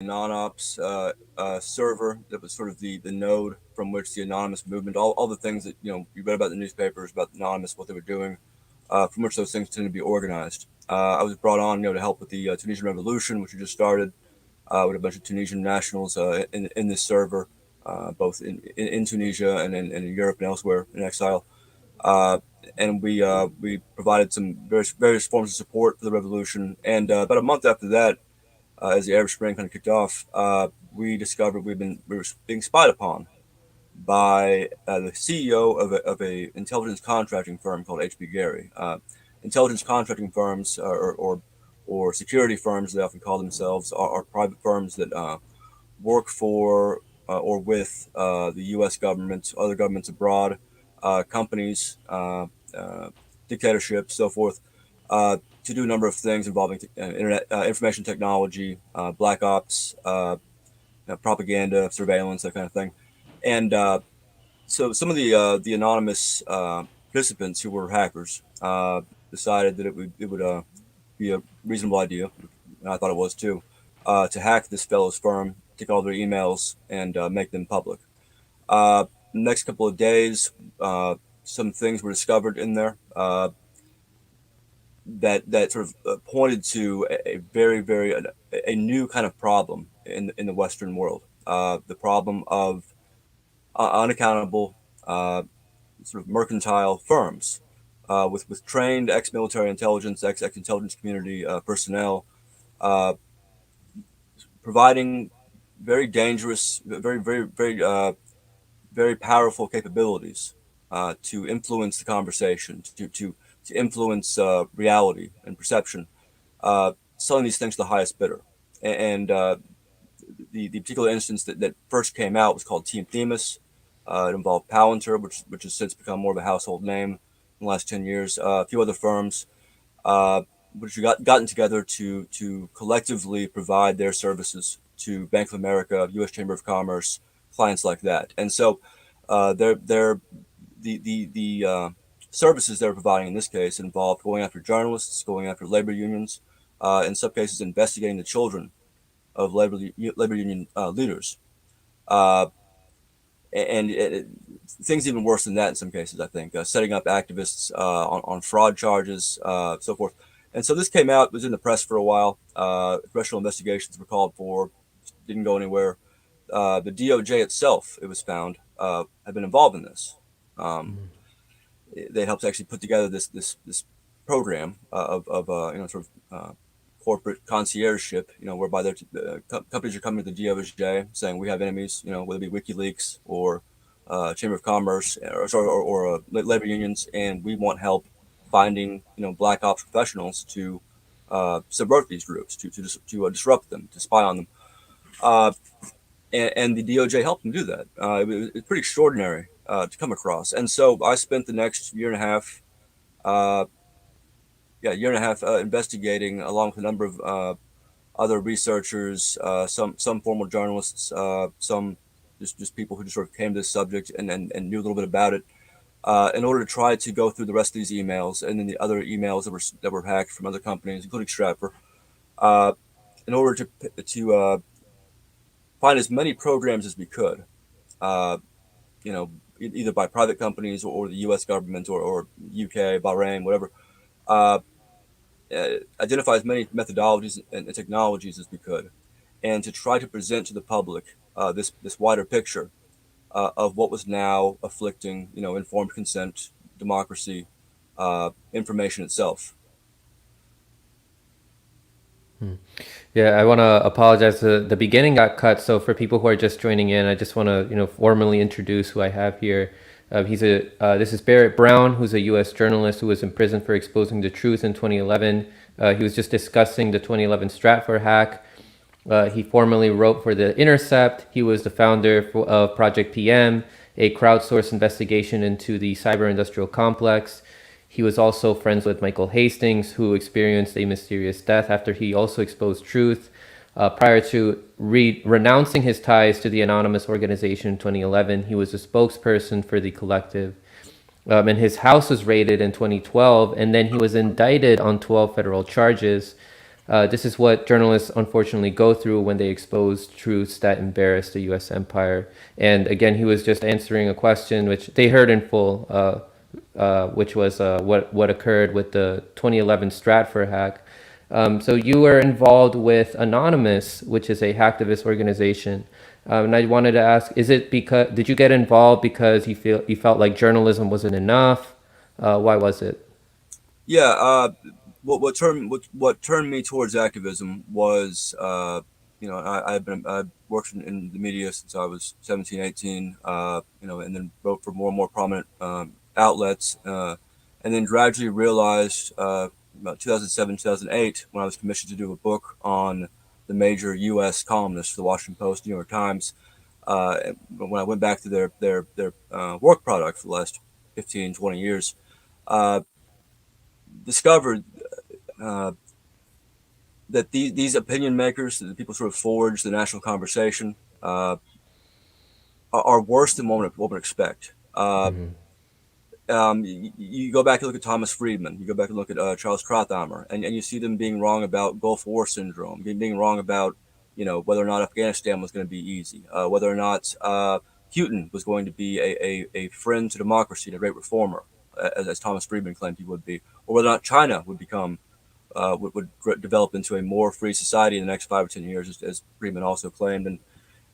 non-ops server that was sort of the node from which the anonymous movement, all the things that you read about in the newspapers about the anonymous, what they were doing, from which those things tend to be organized. I was brought on, to help with the Tunisian revolution, which we just started, with a bunch of Tunisian nationals in this server, both in Tunisia and in Europe and elsewhere in exile. Uh, and we provided some various forms of support for the revolution. And about a month after that, as the Arab Spring kind of kicked off, we discovered we were being spied upon by the CEO of a intelligence contracting firm called HB Gary. Intelligence contracting firms, or security firms, they often call themselves, are private firms that work for or with the U.S. government, other governments abroad, companies, dictatorships, so forth, to do a number of things involving internet information technology, black ops, propaganda, surveillance, that kind of thing. And so some of the anonymous participants who were hackers decided that it would be a reasonable idea, and I thought it was too, to hack this fellow's firm, take all their emails, and make them public. Next couple of days, some things were discovered in there that sort of pointed to a very very a new kind of problem in the Western world. The problem of unaccountable, sort of mercantile firms with trained ex-military intelligence, ex-intelligence community personnel, uh, providing very dangerous, very powerful capabilities to influence the conversation, to influence reality and perception, selling these things to the highest bidder. And the particular instance that first came out was called Team Themis. It involved Palantir, which has since become more of a household name in the last 10 years. A few other firms, uh, which gotten together to collectively provide their services to Bank of America, U.S. Chamber of Commerce, clients like that. And so, they're the services they're providing in this case involved going after journalists, going after labor unions, in some cases investigating the children of labor union leaders. Uh, and things even worse than that in some cases, I think, setting up activists on fraud charges, so forth. And so this came out, was in the press for a while. Congressional investigations were called for, didn't go anywhere. The DOJ itself, it was found, had been involved in this. Um, they helped actually put together this program of sort of corporate conciergeship, whereby companies are coming to the DOJ saying we have enemies, whether it be WikiLeaks or Chamber of Commerce, or labor unions, and we want help finding black ops professionals to subvert these groups, to disrupt them, to spy on them. Uh, and the DOJ helped them do that. It's pretty extraordinary to come across. And so I spent the next year and a half, uh, investigating along with a number of other researchers, some former journalists, some just people who just sort of came to this subject and knew a little bit about it, in order to try to go through the rest of these emails and then the other emails that were hacked from other companies, including Stratfor, uh, in order to find as many programs as we could, uh, either by private companies or the U.S. government or UK, Bahrain, whatever. Uh, Identify as many methodologies and technologies as we could, and to try to present to the public this wider picture of what was now afflicting, informed consent, democracy, information itself. Yeah, I want to apologize. The beginning got cut, so for people who are just joining in, I just want to formally introduce who I have here. This is Barrett Brown, who's a U.S. journalist who was in prison for exposing the truth in 2011. He was just discussing the 2011 Stratfor hack. He formerly wrote for the Intercept. He was the founder of Project PM, a crowdsourced investigation into the cyber-industrial complex. He was also friends with Michael Hastings, who experienced a mysterious death after he also exposed truth. Prior to renouncing his ties to the anonymous organization in 2011, he was a spokesperson for the collective. And his house was raided in 2012, and then he was indicted on 12 federal charges. This is what journalists unfortunately go through when they expose truths that embarrass the U.S. empire. And again, he was just answering a question which they heard in full, which was what occurred with the 2011 Stratfor hack. So you were involved with Anonymous, which is a hacktivist organization. And I wanted to ask, is it because did you get involved because you felt like journalism wasn't enough? Why was it? Yeah, what turned me towards activism was, I worked in the media since I was 17, 18, and then wrote for more and more prominent outlets, and then gradually realized about 2007, 2008, when I was commissioned to do a book on the major U.S. columnists, the Washington Post, New York Times. When I went back to their work product for the last 15, 20 years, uh, discovered uh, that these opinion makers, the people sort of forge the national conversation, are worse than one would expect. You go back and look at Thomas Friedman, you go back and look at Charles Krauthammer, and you see them being wrong about Gulf War syndrome, being wrong about, whether or not Afghanistan was going to be easy, whether or not Putin was going to be a friend to democracy and a great reformer, as Thomas Friedman claimed he would be, or whether or not China would become would develop into a more free society in the next 5 or 10 years, as Friedman also claimed,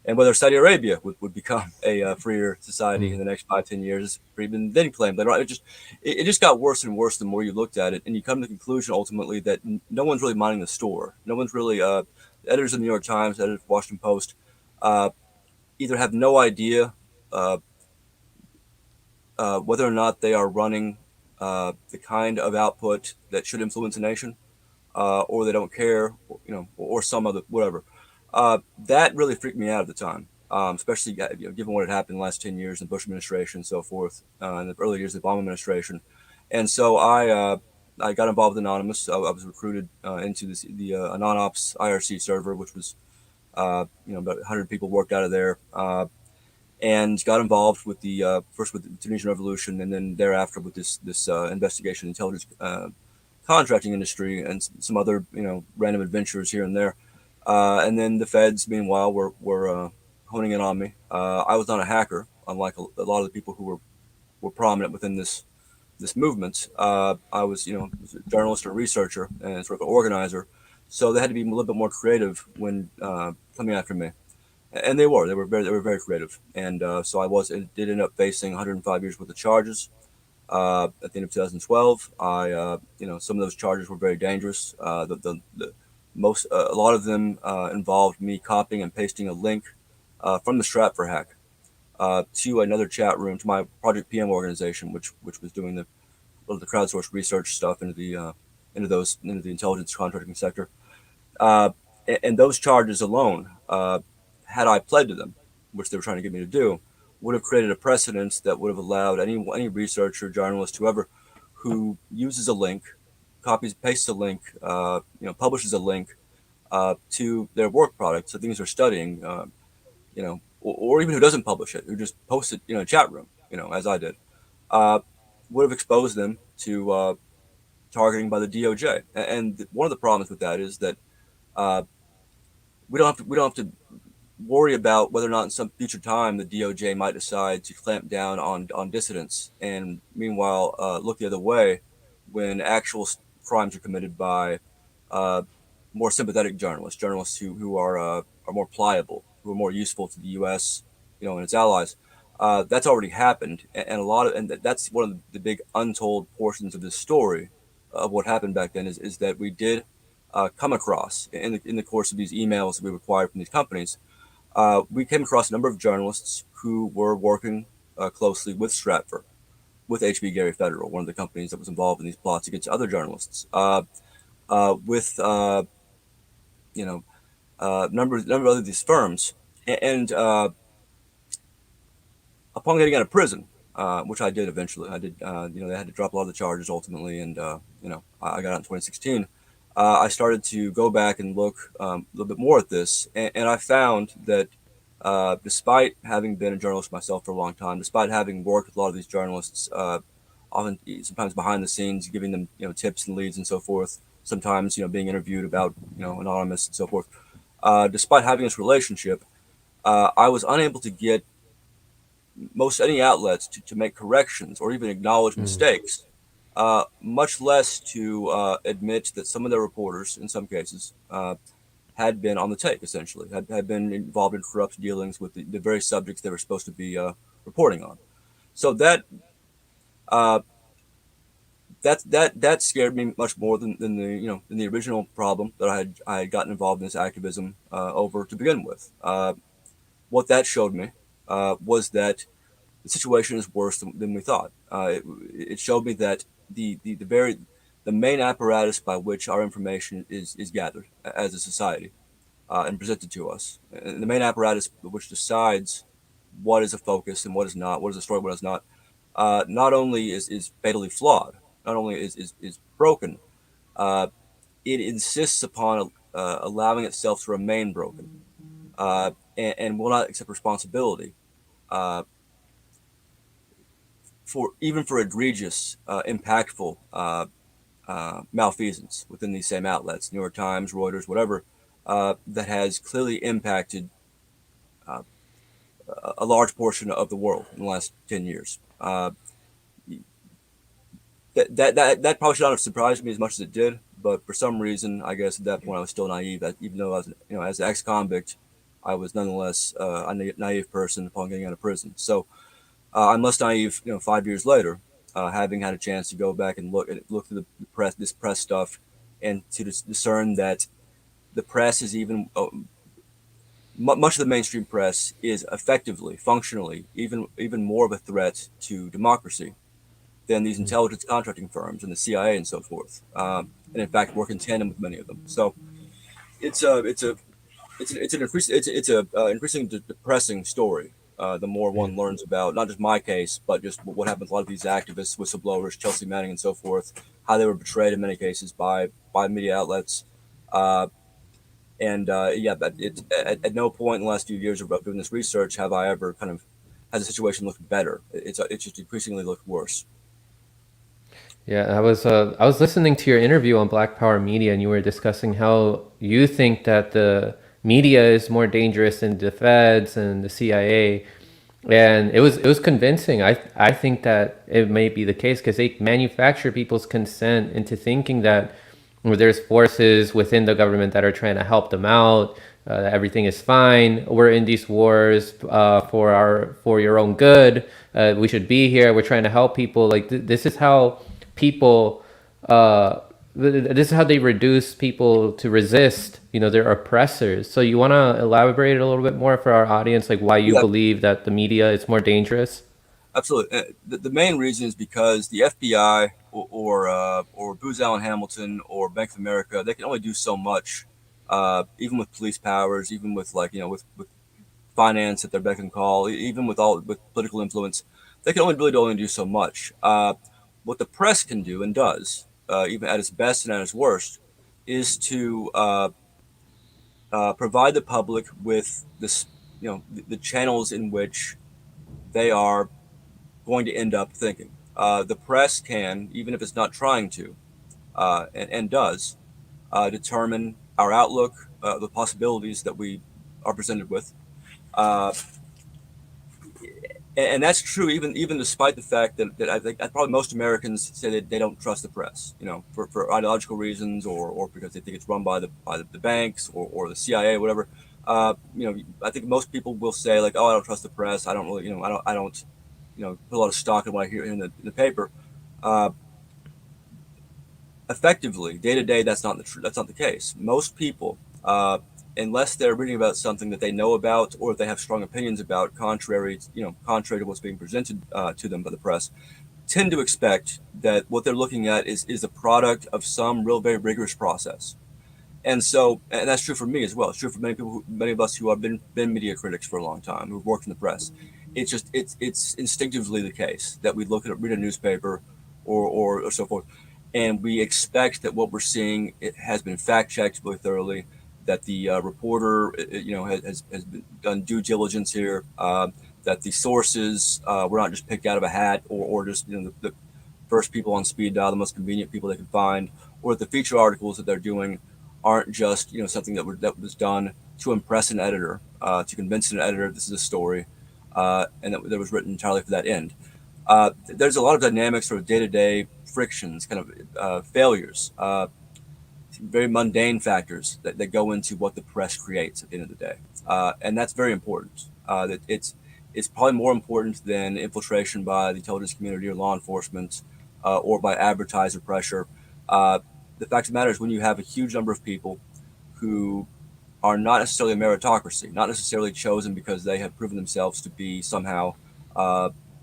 and whether Saudi Arabia would become a freer society in the next 5, 10 years, as Friedman then claimed. Later on, it just got worse and worse the more you looked at it, and you come to the conclusion ultimately that no one's really minding the store. No one's really editors of the New York Times, editors of the Washington Post, uh, either have no idea uh, whether or not they are running the kind of output that should influence a nation, or they don't care, or some other whatever. That really freaked me out at the time, especially given what had happened in the last 10 years in the Bush administration and so forth, in the early years of the Obama administration. And so I got involved with Anonymous. I was recruited into the AnonOps IRC server, which was about 100 people worked out of there. And got involved with the first with the Tunisian Revolution, and then thereafter with this investigation intelligence contracting industry and some other random adventures here and there. And then the feds, meanwhile, were honing in on me. I was not a hacker, unlike a lot of the people who were prominent within this movement. I was a journalist or a researcher and sort of an organizer, so they had to be a little bit more creative when coming after me. And they were very creative, and so did end up facing 105 years worth of charges. At the end of 2012, some of those charges were very dangerous. A lot of them involved me copying and pasting a link from the Stratfor hack to another chat room to my Project PM organization, which was doing the crowdsourced research stuff into the intelligence contracting sector. Uh, and those charges alone, had I pled to them, which they were trying to get me to do, would have created a precedent that would have allowed any researcher, journalist, whoever, who uses a link, pastes a link, publishes a link to their work product, so things they're studying, or even who doesn't publish it, who just posts it, in a chat room, as I did, uh, would have exposed them to targeting by the DOJ. And one of the problems with that is that uh, we don't have to worry about whether or not in some future time the DOJ might decide to clamp down on dissidents, and meanwhile look the other way when actual crimes are committed by uh, more sympathetic journalists who are more pliable, who are more useful to the U.S. And its allies. That's already happened, and that's one of the big untold portions of this story of what happened back then is that we did come across in the course of these emails that we required from these companies. We came across a number of journalists who were working closely with Stratfor, with HB Gary Federal, one of the companies that was involved in these plots against other journalists, with you know number of other these firms, and upon getting out of prison, which I did eventually, I did. They had to drop a lot of the charges ultimately, and I got out in 2016. I started to go back and look a little bit more at this, and I found that despite having been a journalist myself for a long time, despite having worked with a lot of these journalists, often sometimes behind the scenes, giving them tips and leads and so forth, sometimes being interviewed about anonymous and so forth. Despite having this relationship, I was unable to get most any outlets to make corrections or even acknowledge mistakes, much less to admit that some of their reporters, in some cases, had been on the take, essentially, had been involved in corrupt dealings with the very subjects they were supposed to be reporting on. So uh, that scared me much more than than the original problem that I had gotten involved in this activism over to begin with. What that showed me was that the situation is worse than we thought. It showed me that the main apparatus by which our information is gathered as a society and presented to us, and the main apparatus which decides what is a focus and what is not, what is a story, what is not only is fatally flawed, not only is broken, uh, it insists upon allowing itself to remain broken, and will not accept responsibility uh, for even for egregious, impactful malfeasance within these same outlets, New York Times, Reuters, whatever, that has clearly impacted a large portion of the world in the last 10 years. That probably should not have surprised me as much as it did, but for some reason, I guess at that point I was still naive. That even though I was, as an ex-convict, I was nonetheless a naive person upon getting out of prison. So I'm less naive, 5 years later, having had a chance to go back and look through the press, this press stuff, and to discern that the press is even much of the mainstream press is effectively, functionally, even more of a threat to democracy than these intelligence contracting firms and the CIA and so forth. And in fact, work in tandem with many of them. So it's a it's a it's an increasingly depressing story. The more Yeah. one learns about not just my case, but just what happened with a lot of these activists, whistleblowers, Chelsea Manning, and so forth, how they were betrayed in many cases by media outlets. Uh, and yeah, but at no point in the last few years of doing this research have I ever kind of had the situation look better. It's just increasingly looked worse. Yeah, I was listening to your interview on Black Power Media, and you were discussing how you think that the media is more dangerous than the feds and the CIA, and it was convincing. I think that it may be the case because they manufacture people's consent into thinking that there's forces within the government that are trying to help them out. Everything is fine. We're in these wars for your own good. We should be here. We're trying to help people. Like this is how people. This is how they reduce people to resist. Their oppressors. So you want to elaborate a little bit more for our audience, like why you Yeah, believe that the media is more dangerous. absolutely. The main reason is because the FBI or Booz Allen Hamilton or Bank of America, they can only do so much, even with police powers, even with with finance at their beck and call, even with political influence, they can only do so much. What the press can do and does, even at its best and at its worst, is to provide the public with the channels in which they are going to end up thinking. The press can, even if it's not trying to, and does, determine our outlook, the possibilities that we are presented with. Uh, and that's true even despite the fact that I think probably most Americans say that they don't trust the press, for ideological reasons or because they think it's run by the banks or the CIA or whatever. I think most people will say like, oh, I don't trust the press. I don't really, I don't put a lot of stock in what I hear in the paper. Uh, Effectively, day to day, that's not the case. Most people, unless they're reading about something that they know about or they have strong opinions about, contrary to what's being presented to them by the press, tend to expect that what they're looking at is a product of some real very rigorous process. And that's true for me as well. It's true for many of us who have been media critics for a long time, who've worked in the press. It's instinctively the case that we read a newspaper or so forth, and we expect that what we're seeing it has been fact checked really thoroughly, that the reporter has been done due diligence here, that the sources were not just picked out of a hat or just the first people on speed dial, the most convenient people they can find, or the feature articles that they're doing aren't just something that was done to impress an editor, to convince an editor this is a story, and that was written entirely for that end. There's a lot of dynamics, sort of day-to-day frictions, kind of failures, very mundane factors that go into what the press creates at the end of the day, and that's very important. That it's probably more important than infiltration by the intelligence community or law enforcement, or by advertiser pressure. Uh, the fact of the matter is, when you have a huge number of people who are not necessarily a meritocracy, not necessarily chosen because they have proven themselves to be somehow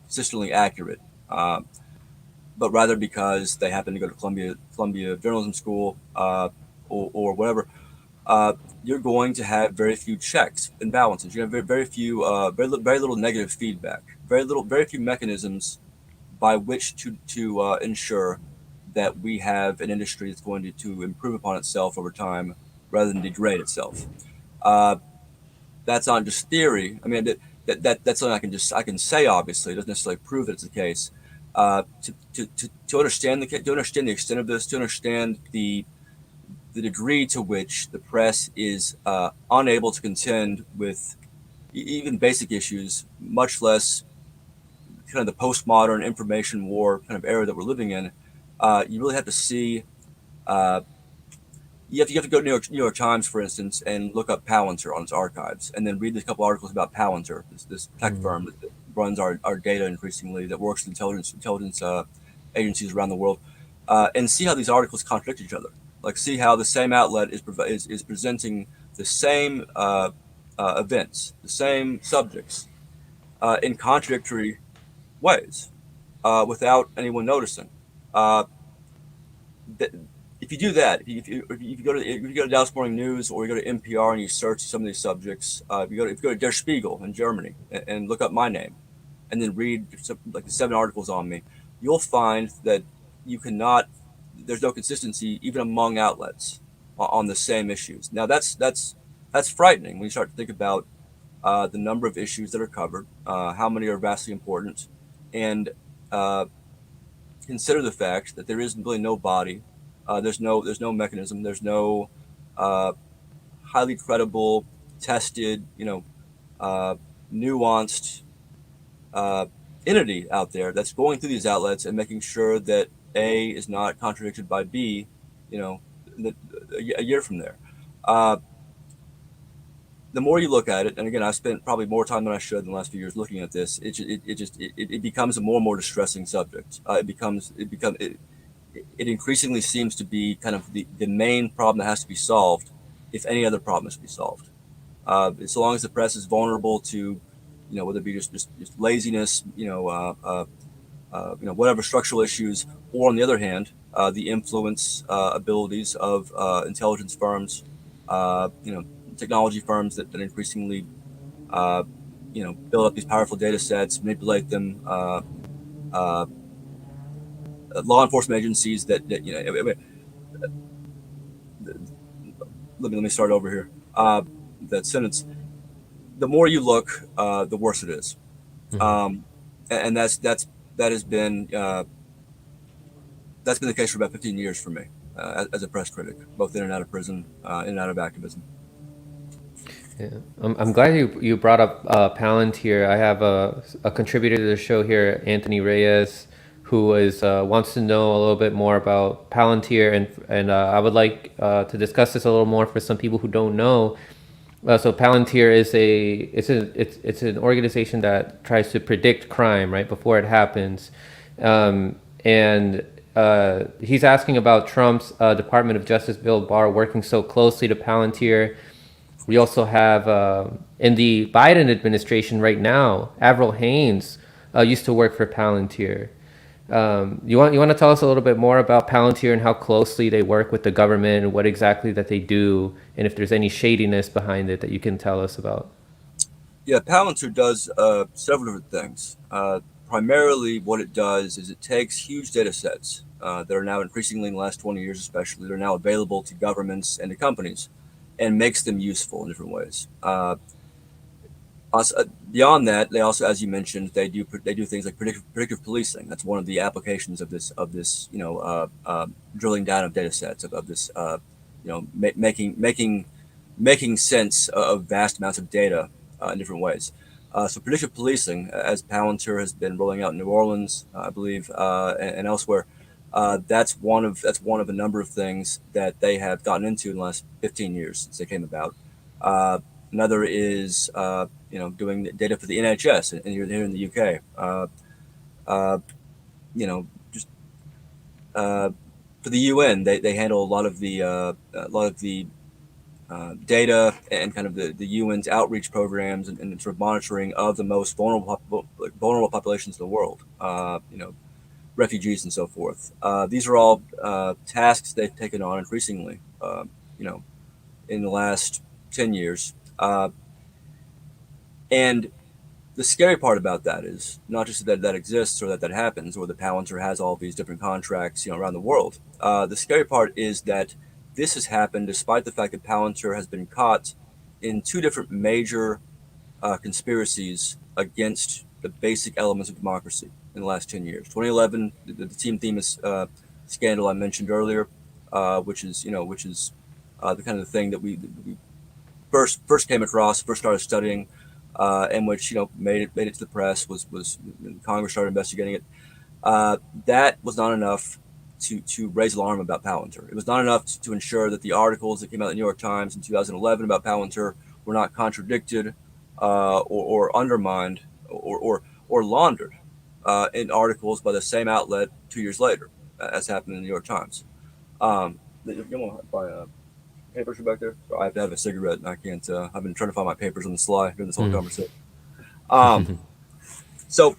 consistently accurate, uh, but rather because they happen to go to Columbia Journalism School, or whatever, uh, you're going to have very few checks and balances. You have very few, very little negative feedback, very few mechanisms by which to ensure that we have an industry that's going to improve upon itself over time rather than degrade itself. Uh, that's not just theory. I mean, that's something I can say. Obviously, it doesn't necessarily prove that it's the case. To understand to understand the extent of this, to understand the degree to which the press is unable to contend with even basic issues, much less kind of the postmodern information war kind of era that we're living in, you really have to see. Uh, you have to go to New York Times, for instance, and look up Palantir on its archives, and then read a couple articles about Palantir, this tech Mm. firm that runs our data increasingly, that works with intelligence agencies around the world, and see how these articles contradict each other. Like, see how the same outlet is presenting the same events, the same subjects, in contradictory ways, without anyone noticing. Uh, th- if you do that, if you go to Dallas Morning News, or you go to NPR and you search some of these subjects, if you go to Der Spiegel in Germany, and look up my name, and then read like the 7 articles on me, you'll find that you cannot. There's no consistency even among outlets on the same issues. Now that's frightening when you start to think about the number of issues that are covered, how many are vastly important, and uh, consider the fact that there is really no body, there's no mechanism, there's no uh, highly credible, tested, uh, nuanced uh, entity out there that's going through these outlets and making sure that A is not contradicted by B, you know, a year from there. Uh, the more you look at it, and again, I've spent probably more time than I should in the last few years looking at this. It becomes a more and more distressing subject. It increasingly seems to be kind of the main problem that has to be solved, if any other problem is to be solved. As long as the press is vulnerable to, whether it be just laziness, whatever structural issues, or on the other hand, the influence abilities of intelligence firms, technology firms that increasingly, uh, build up these powerful data sets, manipulate them, uh, law enforcement agencies let me start over here. That sentence. The more you look, the worse it is, Mhm. um, and that has been that's been the case for about 15 years for me, as a press critic, both in and out of prison, in and out of activism. Yeah. I'm glad you brought up Palantir. I have a contributor to the show here, Anthony Reyes, who is wants to know a little bit more about Palantir, and I would like to discuss this a little more for some people who don't know. So Palantir is it's an organization that tries to predict crime right before it happens, and he's asking about Trump's Department of Justice Bill Barr working so closely to Palantir. We also have in the Biden administration right now, Avril Haines used to work for Palantir. You want to tell us a little bit more about Palantir and how closely they work with the government and what exactly that they do, and if there's any shadiness behind it that you can tell us about. Yeah, Palantir does several different things. Primarily, what it does is it takes huge data sets that are now increasingly, in the last 20 years especially, that are now available to governments and to companies, and makes them useful in different ways. Beyond that, they also, as you mentioned, they do things like predictive policing. That's one of the applications of this drilling down of data sets of this making sense of vast amounts of data in different ways. So predictive policing, as Palantir has been rolling out in New Orleans, I believe, and elsewhere, that's one of a number of things that they have gotten into in the last 15 years since they came about. Uh, Another is doing data for the NHS here in the UK. Uh, just for the UN, they handle a lot of the data and kind of the UN's outreach programs and sort of monitoring of the most vulnerable populations in the world. Refugees and so forth. These are all tasks they've taken on increasingly. You know, in the last 10 years. And the scary part about that is not just that that exists or that happens or the Palantir has all these different contracts around the world. The scary part is that this has happened despite the fact that Palantir has been caught in two different major conspiracies against the basic elements of democracy in the last 10 years. 2011, the Team Themis scandal I mentioned earlier, which is the kind of thing that we first came across, first started studying, and which made it to the press. Was Congress started investigating it. That was not enough to raise alarm about Palantir. It was not enough to ensure that the articles that came out in the New York Times in 2011 about Palantir were not contradicted or undermined or laundered in articles by the same outlet 2 years later, as happened in the New York Times. You want to buy papers back there? So I have to have a cigarette, and I can't. I've been trying to find my papers on the sly during this whole Mm. conversation. Um, so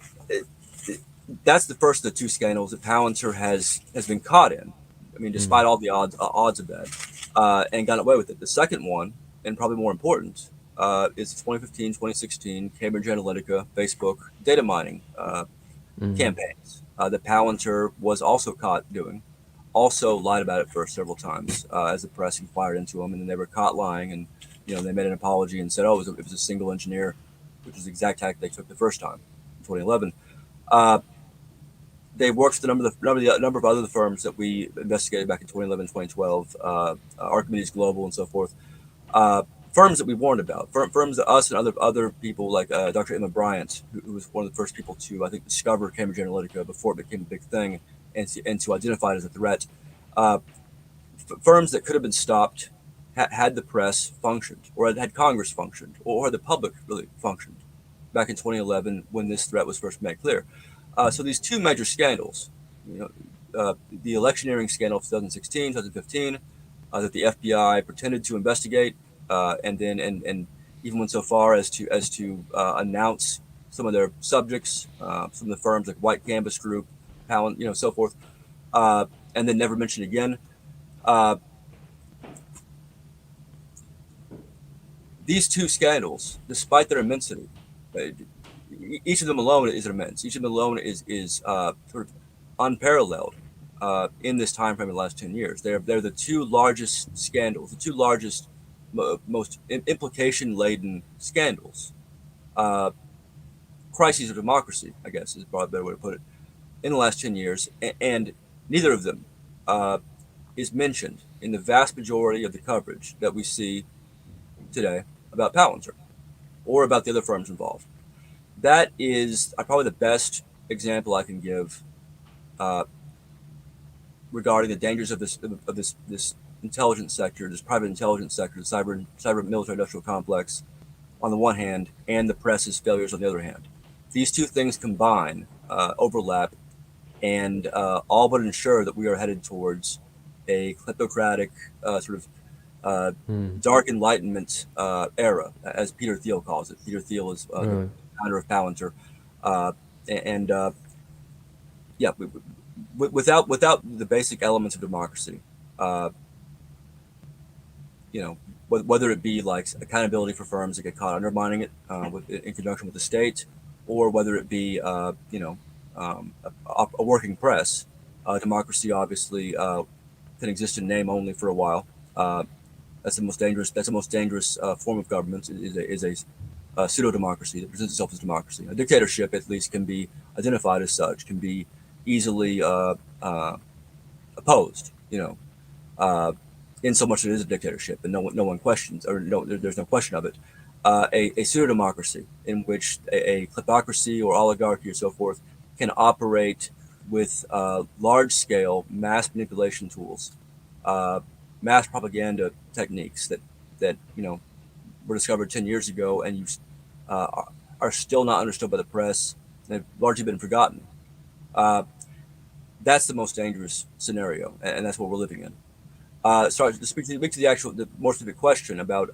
that's the first of the two scandals that Palantir has been caught in. I mean, Mm. despite all the odds of that, and got away with it. The second one, and probably more important, is the 2015, 2016 Cambridge Analytica Facebook data mining Mm. campaigns that Palantir was also caught doing. Also lied about it first several times as the press inquired into them, and then they were caught lying, and they made an apology and said, "Oh, it was a single engineer," which is the exact tactic they took the first time in 2011. Uh, they worked with a number of other firms that we investigated back in 2011, 2012, Archimedes Global and so forth. Uh, Firms that we warned about, firms that us and other people like Dr. Emma Bryant, who was one of the first people to, I think, discover Cambridge Analytica before it became a big thing, and to identify it as a threat. Uh, Firms that could have been stopped had the press functioned, or had Congress functioned, or had the public really functioned back in 2011 when this threat was first made clear. So these two major scandals, you the electioneering scandal of 2016, 2015, that the FBI pretended to investigate, and even went so far as to announce some of their subjects, some of the firms like White Canvas Group, Palant, so forth, uh, and then never mentioned again. Uh, these two scandals, despite their immensity, uh, each of them alone is immense. Each of them alone is sort of unparalleled in this time frame in the last 10 years. They're the two largest scandals, the two largest, most implication laden scandals, uh, crises of democracy, I guess is probably a better way to put it, in the last 10 years, and neither of them uh, is mentioned in the vast majority of the coverage that we see today about Palantir or about the other firms involved. That is probably the best example I can give uh, regarding the dangers of this intelligence sector, this private intelligence sector, the cyber military industrial complex on the one hand, and the press's failures on the other hand. These two things combine, overlap, and all but ensure that we are headed towards a kleptocratic sort of uh, Mm. dark enlightenment era, as Peter Thiel calls it. Peter Thiel is the Really. founder of Palantir, uh, and yeah, without the basic elements of democracy, uh, whether it be like accountability for firms that get caught undermining it in conjunction with the state, or whether it be a working press, democracy obviously can exist in name only for a while. That's the most dangerous. That's the most dangerous form of government. Is a pseudo-democracy that presents itself as democracy. A dictatorship, at least, can be identified as such, can be easily opposed. In so much that it is a dictatorship, and no one questions, or there's no question of it. A pseudo-democracy in which a kleptocracy or oligarchy or so forth can operate with large-scale mass manipulation tools, uh, mass propaganda techniques that were discovered 10 years ago and are still not understood by the press and have largely been forgotten. Uh, that's the most dangerous scenario, and that's what we're living in. Sorry, to speak to the more specific question about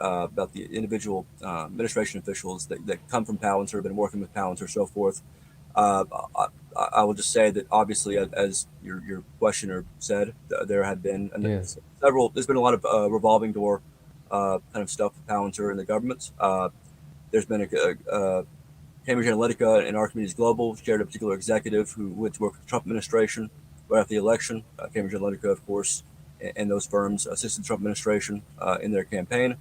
the individual administration officials that come from Palantir, have been working with Palantir, so forth. Uh, I, I will just say that obviously, as your questioner said, there have been Yeah. several. There's been a lot of revolving door kind of stuff with Palantir and the government. There's been Cambridge Analytica and Archimedes Global shared a particular executive who went to work with the Trump administration right after the election. Cambridge Analytica, of course, and those firms assisted the Trump administration in their campaign.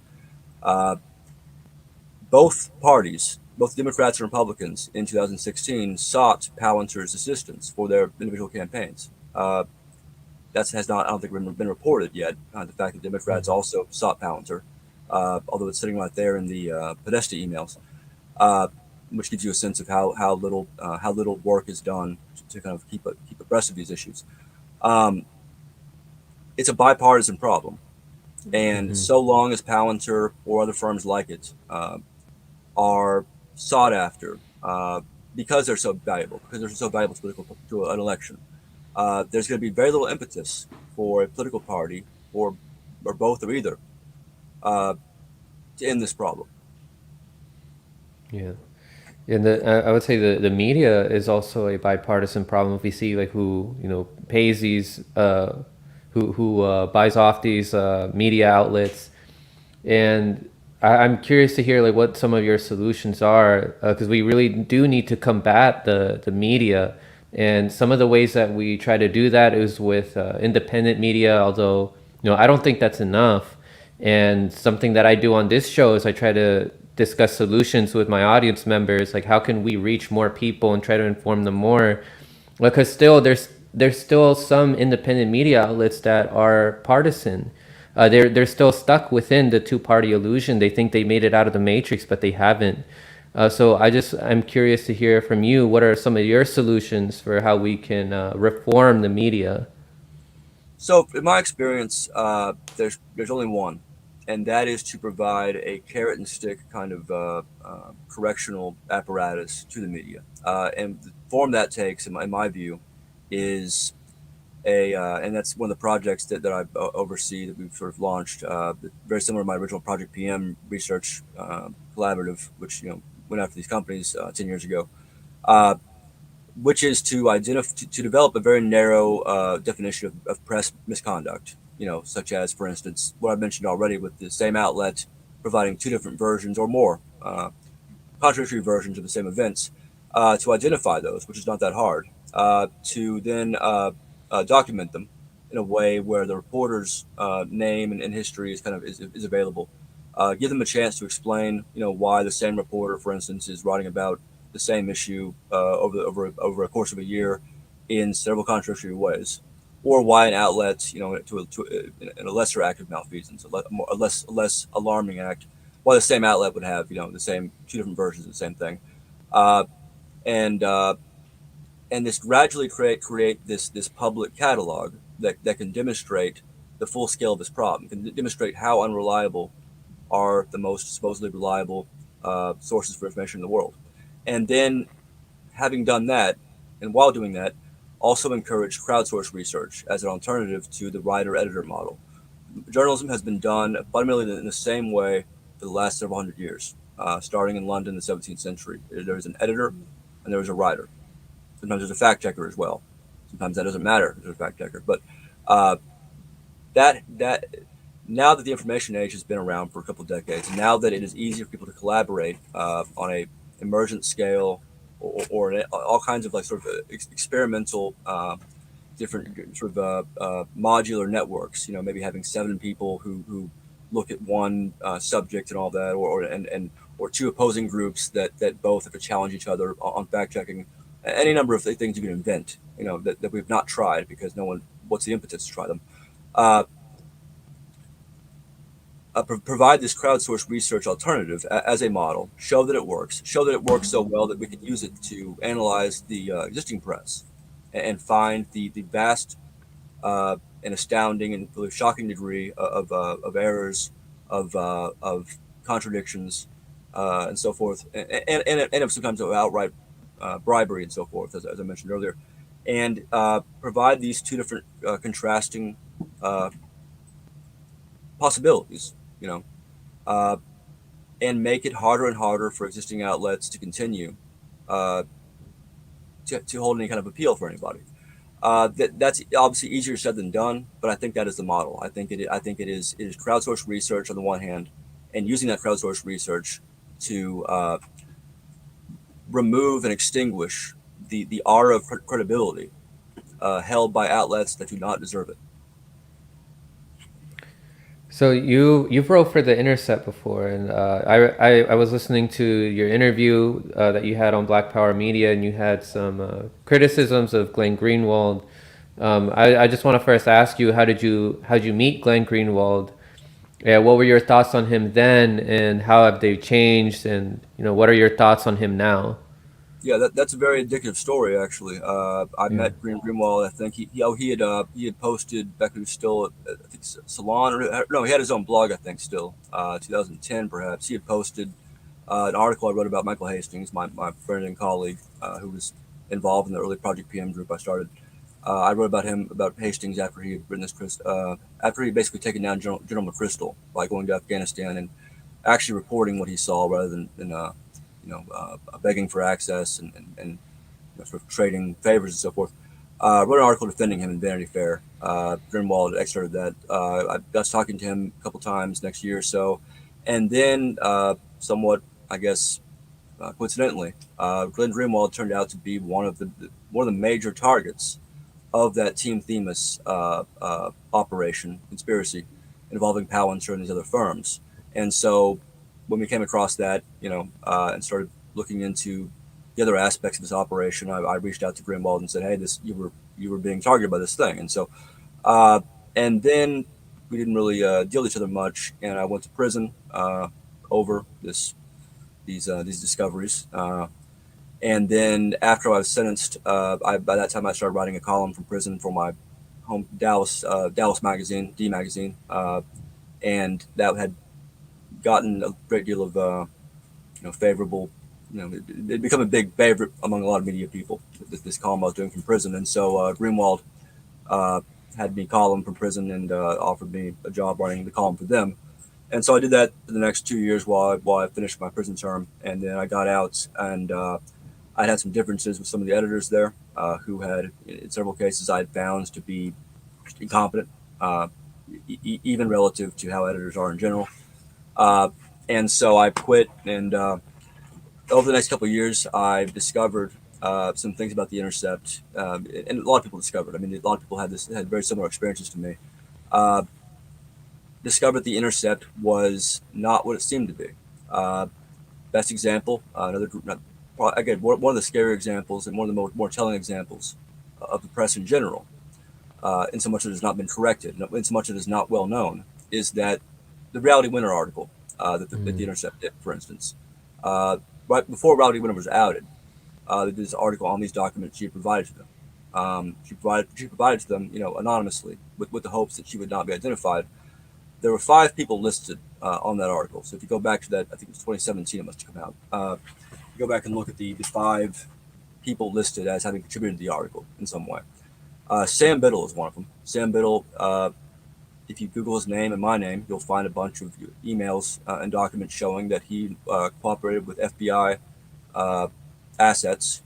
Uh, both parties, both Democrats and Republicans, in 2016 sought Palantir's assistance for their individual campaigns. That has not, I don't think, been reported yet. The fact that Democrats Hmm. also sought Palantir, although it's sitting right there in the Podesta emails, uh, which gives you a sense of how little work is done to kind of keep abreast of these issues. Um, it's a bipartisan problem, and Hmm. so long as Palantir or other firms like it are sought after because they're so valuable, because they're so valuable to an election, there's going to be very little impetus for a political party or both or either uh, to end this problem. Yeah. And I would say the media is also a bipartisan problem. If we see like who pays these, who buys off these media outlets, and I'm curious to hear like what some of your solutions are, because we really do need to combat the media, and some of the ways that we try to do that is with independent media. Although I don't think that's enough. And something that I do on this show is I try to discuss solutions with my audience members, like how can we reach more people and try to inform them more, because still there's still some independent media outlets that are partisan. They're still stuck within the two-party illusion. They think they made it out of the matrix, but they haven't. So I'm curious to hear from you. What are some of your solutions for how we can reform the media? So, in my experience, there's only one, and that is to provide a carrot and stick kind of correctional apparatus to the media. And the form that takes, in my view, is and that's one of the projects that I oversee that we've sort of launched, very similar to my original Project PM research collaborative, which went after these companies 10 years ago. Uh, which is to identify to develop a very narrow definition of press misconduct. Such as, for instance, what I mentioned already with the same outlet providing two different versions or more, contradictory versions of the same events. To identify those, which is not that hard. To then document them in a way where the reporter's name and history is available. Give them a chance to explain, why the same reporter, for instance, is writing about the same issue over a course of a year in several contradictory ways, or why an outlet, in a lesser act of malfeasance, a less alarming act, why the same outlet would have, the same two different versions of the same thing, uh, and uh, and this gradually create this public catalog that can demonstrate the full scale of this problem, can demonstrate how unreliable are the most supposedly reliable sources for information in the world. And then, having done that, and while doing that, also encourage crowdsourced research as an alternative to the writer editor model. Journalism has been done fundamentally in the same way for the last several hundred years, starting in London in the 17th century. There was an editor and there was a writer. Sometimes there's a fact checker as well. Sometimes that doesn't matter. There's a fact checker, but uh, that now that the information age has been around for a couple of decades, now that it is easier for people to collaborate on a emergent scale or all kinds of like sort of experimental different sort of modular networks, maybe having seven people who look at one subject and all that, or or two opposing groups that both have to challenge each other on fact checking, any number of things you can invent, that we've not tried because no one, what's the impetus to try them? Uh, Provide this crowdsourced research alternative as a model, show that it works so well that we can use it to analyze the existing press and find the vast and astounding and really shocking degree of errors, of contradictions, and so forth, and of sometimes of outright bribery and so forth, as I mentioned earlier, and provide these two different contrasting uh, possibilities, you know, uh, and make it harder and harder for existing outlets to continue uh, to hold any kind of appeal for anybody. That's obviously easier said than done, but I think that is the model. I think it is crowdsourced research on the one hand, and using that crowdsourced research to remove and extinguish the aura of credibility held by outlets that do not deserve it. So you've wrote for the Intercept before, and I was listening to your interview that you had on Black Power Media, and you had some criticisms of Glenn Greenwald. I just want to first ask you, how did you meet Glenn Greenwald? Yeah, what were your thoughts on him then, and how have they changed? And what are your thoughts on him now? Yeah, that's a very indicative story, actually. I Yeah. met Greenwald. I think he had posted back when he was still at I think Salon, or no, he had his own blog. I think still 2010 perhaps. He had posted an article I wrote about Michael Hastings, my friend and colleague, who was involved in the early Project PM group I started. I wrote about him, about Hastings, after he had written after he had basically taken down General McChrystal by going to Afghanistan and actually reporting what he saw rather than begging for access and sort of trading favors and so forth. Wrote an article defending him in Vanity Fair. Greenwald excerpted that. I was talking to him a couple times next year or so, and then somewhat, I guess, coincidentally, Glenn Greenwald turned out to be one of the major targets of that Team Themis operation conspiracy involving Palantir and these other firms. And so when we came across that, and started looking into the other aspects of this operation, I reached out to Greenwald and said, "Hey, this you were being targeted by this thing." And so, uh, and then we didn't really deal with each other much, and I went to prison over these discoveries. And then after I was sentenced, by that time I started writing a column from prison for my home Dallas magazine, D magazine, and that had gotten a great deal of favorable. It become a big favorite among a lot of media people. This column I was doing from prison, and so Greenwald uh, had me column from prison and offered me a job writing the column for them. And so I did that for the next 2 years while I finished my prison term, and then I got out, and I had some differences with some of the editors there, who had, in several cases, I had found to be incompetent, uh, even relative to how editors are in general. Uh, and so I quit, and over the next couple of years, I discovered some things about the Intercept, and a lot of people discovered. I mean, a lot of people had very similar experiences to me. Uh, Discovered the Intercept was not what it seemed to be. Uh, Best example, another group, again, one of the scary examples and one of the more telling examples of the press in general, in so much as it has not been corrected, in so much as it is not well known, is that the Reality Winner article that the Mm. Intercept did, for instance, uh, right before Reality Winner was outed, they did this article on these documents she had provided to them. She provided to them, anonymously, with the hopes that she would not be identified. There were five people listed on that article. So if you go back to that, I think it was 2017, it must have come out. Go back and look at the five people listed as having contributed to the article in some way. Sam Biddle is one of them. Sam Biddle, if you Google his name and my name, you'll find a bunch of emails and documents showing that he cooperated with FBI uh, assets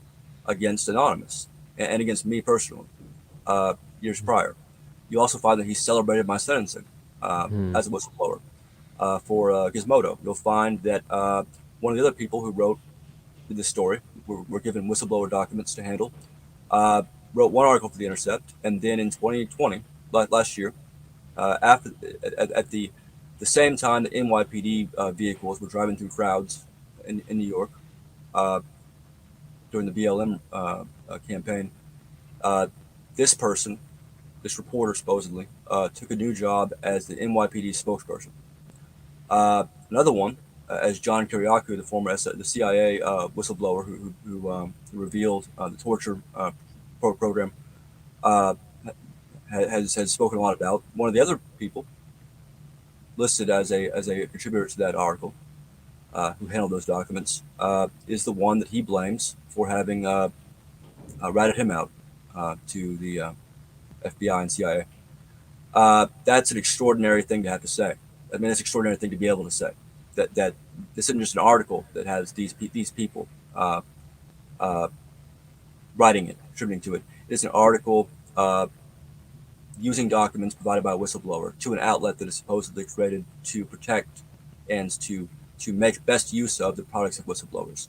against Anonymous and against me personally years prior. You also find that he celebrated my sentencing Mm. as a whistleblower for Gizmodo. You'll find that one of the other people who wrote this story were given whistleblower documents to handle. Uh, Wrote one article for the Intercept, and then in 2020, last year, after at the same time the NYPD vehicles were driving through crowds in New York uh, during the BLM campaign. Uh, this person, this reporter supposedly, took a new job as the NYPD spokesperson. Another one, as John Kiriakou, the former the CIA whistleblower who revealed the torture program, uh, has spoken a lot about. One of the other people listed as a contributor to that article, who handled those documents, is the one that he blames for having ratted him out to the FBI and CIA. That's an extraordinary thing to have to say. I mean, it's an extraordinary thing to be able to say. That this isn't just an article that has these people uh, uh, writing it, contributing to it. It's an article using documents provided by a whistleblower to an outlet that is supposedly created to protect and to make best use of the products of whistleblowers.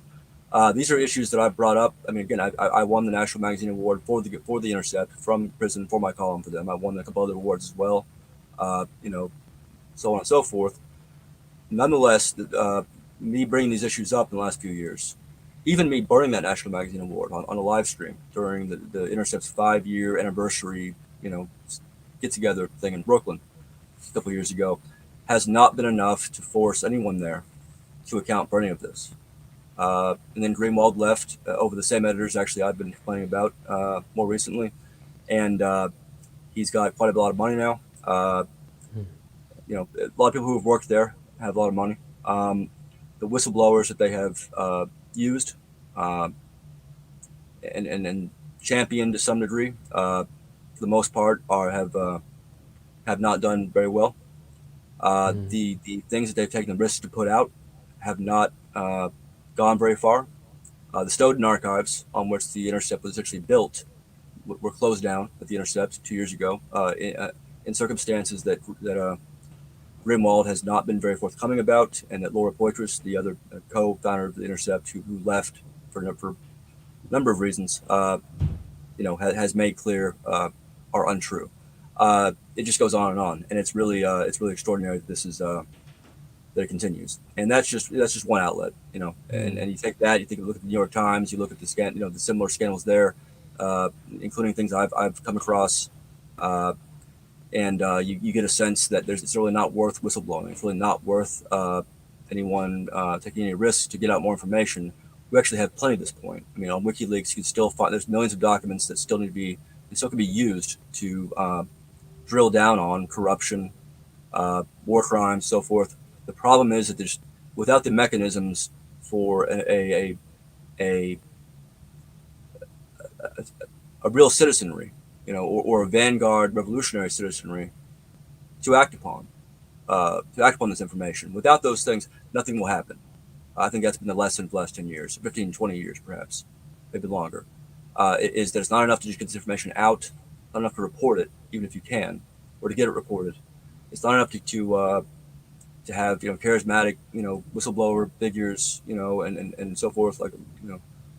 These are issues that I've brought up. I mean, again, I won the National Magazine Award for the Intercept from prison for my column for them. I won a couple other awards as well. You know, so on and so forth. Nonetheless, me bringing these issues up in the last few years, even me burning that National Magazine Award on a live stream during the Intercept's 5-year anniversary, get together thing in Brooklyn a couple of years ago, has not been enough to force anyone there to account for any of this. And then Greenwald left over the same editors, actually, I've been complaining about more recently. And he's got quite a lot of money now. A lot of people who have worked there have a lot of money. The whistleblowers that they have used uh, and championed to some degree, for the most part, have not done very well. Mm. The things that they've taken the risk to put out have not gone very far. The Snowden archives, on which the Intercept was actually built, were closed down at the Intercept 2 years ago in circumstances that Greenwald has not been very forthcoming about, and that Laura Poitras, the other co-founder of the Intercept, who left for a number of reasons, has made clear are untrue. It just goes on, and it's really extraordinary that this is that it continues. And that's just one outlet, Mm. and you take that, you look at the New York Times, you look at the similar scandals there, including things I've come across, and you get a sense that it's really not worth whistleblowing. It's really not worth anyone taking any risks to get out more information. We actually have plenty at this point. I mean, on WikiLeaks, you can still find there's millions of documents that still can be used to drill down on corruption, war crimes, so forth. The problem is that there's without the mechanisms for a, a real citizenry, or a vanguard revolutionary citizenry to act upon this information. Without those things, nothing will happen. I think that's been the lesson for the last 10 years, 15, 20 years, perhaps, maybe longer. Is that it's not enough to just get this information out, not enough to report it, even if you can, or to get it reported. It's not enough to have charismatic whistleblower figures and so forth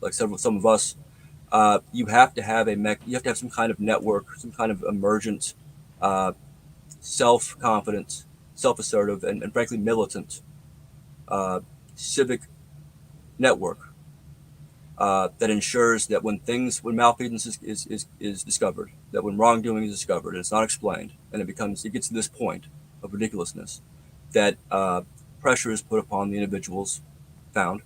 like some of us. You have to have you have to have some kind of network, some kind of emergent, uh, self-confident, self-assertive, and frankly militant uh, civic network that ensures that when malfeasance is discovered, that when wrongdoing is discovered and it's not explained, and it gets to this point of ridiculousness, that pressure is put upon the individuals found,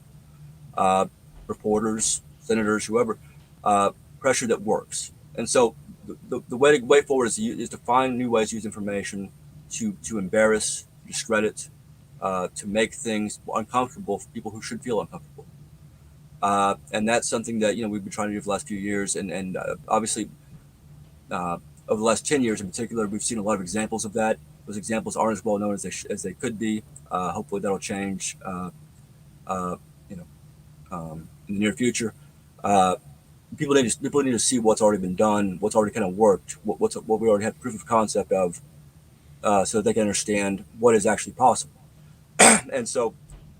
uh, reporters, senators, whoever, uh, pressure that works. And so the way forward is to find new ways to use information to embarrass, discredit, to make things uncomfortable for people who should feel uncomfortable. And that's something that we've been trying to do for the last few years, and obviously over the last 10 years in particular, we've seen a lot of examples of that. Those examples aren't as well known as they could be. Hopefully, that'll change. Uh, you know, in the near future. Uh, people need to see what's already been done, what's already kind of worked, what we already have proof of concept of, so they can understand what is actually possible. And so,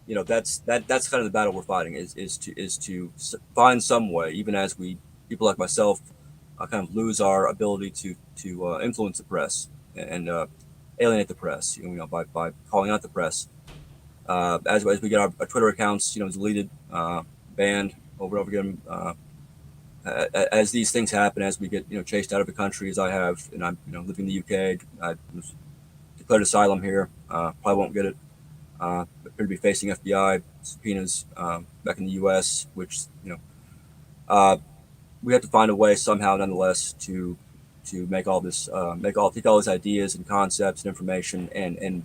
that's kind of the battle we're fighting is to find some way, even as people like myself kind of lose our ability to influence the press and alienate the press, by calling out the press. as we get our Twitter accounts, deleted, banned over and over again. As these things happen, as we get chased out of the country, as I have, and I'm living in the UK, I was declared asylum here. Probably won't get it. Appear to be facing FBI subpoenas back in the U.S., which uh, we have to find a way somehow, nonetheless, to make all this, take all these ideas and concepts and information and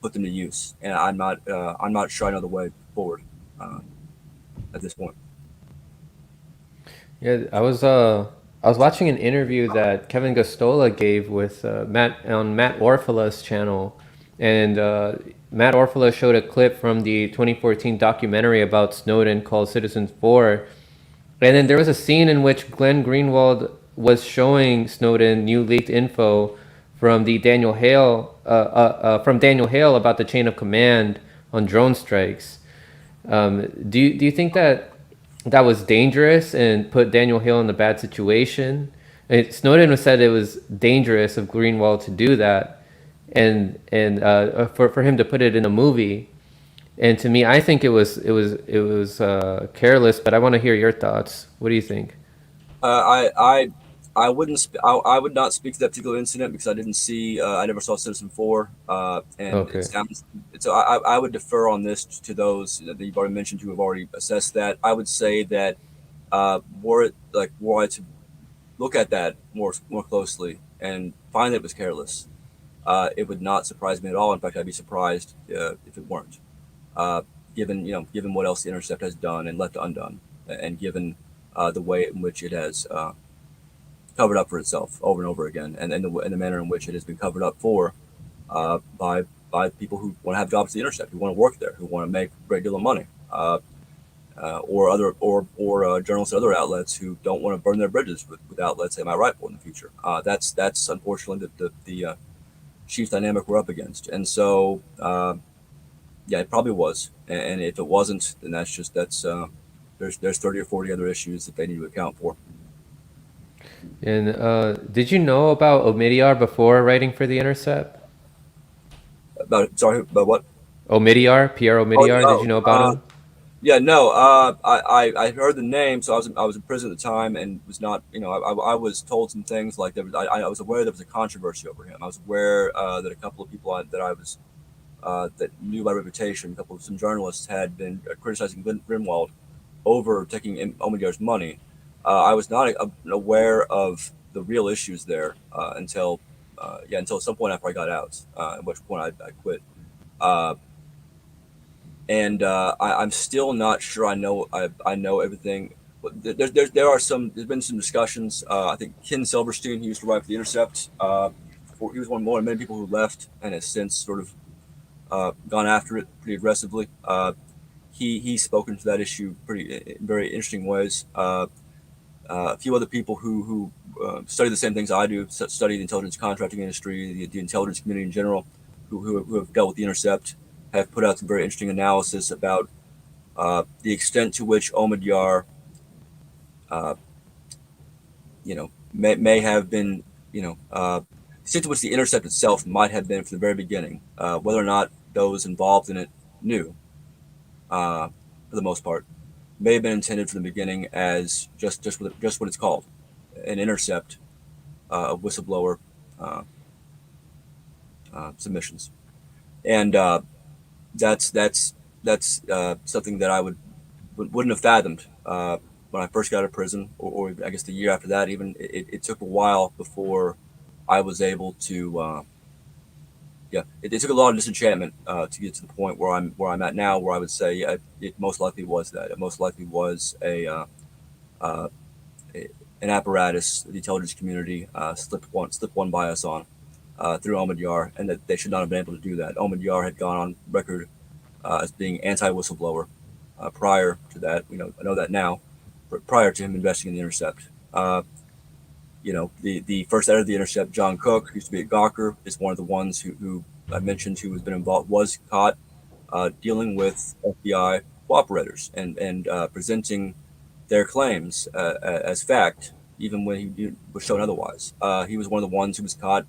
put them to use. And I'm not sure I know the way forward uh, at this point. Yeah, I was watching an interview that Kevin Gostola gave with Matt Orfala's channel, and Matt Orfala showed a clip from the 2014 documentary about Snowden called Citizenfour, and then there was a scene in which Glenn Greenwald was showing Snowden new leaked info from Daniel Hale about the chain of command on drone strikes. Do you think that that was dangerous and put Daniel Hale in a bad situation? Snowden said it was dangerous of Greenwald to do that, and for him to put it in a movie. And to me, I think it was careless. But I want to hear your thoughts. What do you think? I wouldn't I would not speak to that particular incident because I didn't see I never saw Citizenfour, and it Okay. sounds so I would defer on this to those that you've already mentioned who have already assessed that. I would say that were I to look at that more closely and find that it was careless, it would not surprise me at all. In fact, I'd be surprised if it weren't, uh, given what else the Intercept has done and left undone, and given the way in which it has covered up for itself over and over again, and the manner in which it has been covered up for by people who want to have jobs at the Intercept, who want to work there, who want to make a great deal of money, or other or journalists at other outlets who don't want to burn their bridges with outlets they might write for in the future. That's unfortunately the chief dynamic we're up against, and so yeah, it probably was, and if it wasn't, then that's there's 30 or 40 other issues that they need to account for. And did you know about Omidyar before writing for the Intercept? Sorry, about what? Omidyar, Pierre Oh, Omidyar. Did you oh, know about him? yeah, no. I heard the name, so I was in prison at the time, and was not. I was told some things like there was. I was aware there was a controversy over him. I was aware that a couple of people that I was that knew by reputation, a couple of some journalists had been criticizing Greenwald over taking Omidyar's money. I was not aware of the real issues there until some point after I got out, at which point I quit. Uh, I'm still not sure I know everything. But there's been some discussions. I think Ken Silverstein, he used to write for the Intercept. He was one of many people who left and has since sort of gone after it pretty aggressively. He's spoken to that issue in very interesting ways. A few other people who study the same things I do, study the intelligence contracting industry, the intelligence community in general, who have dealt with the Intercept, have put out some very interesting analysis about the extent to which Omidyar, uh, may have been, the extent to which the Intercept itself might have been from the very beginning, whether or not those involved in it knew, for the most part, may have been intended from the beginning as just what it's called, an intercept of whistleblower uh, submissions, and that's something that I wouldn't have fathomed when I first got out of prison, or I guess the year after that. Even it took a while before I was able to. Yeah, it took a lot of disenchantment to get to the point where I'm at now, where I would say, yeah, it most likely was that. It most likely was uh, an apparatus the intelligence community slipped one by us on through Omidyar, and that they should not have been able to do that. Omidyar had gone on record as being anti-whistleblower prior to that. I know that now, but prior to him investing in the Intercept. The first editor of the Intercept, John Cook, who used to be at Gawker, is one of the ones who I mentioned who has been involved, was caught dealing with FBI cooperators and presenting their claims as fact, even when he was shown otherwise. He was one of the ones who was caught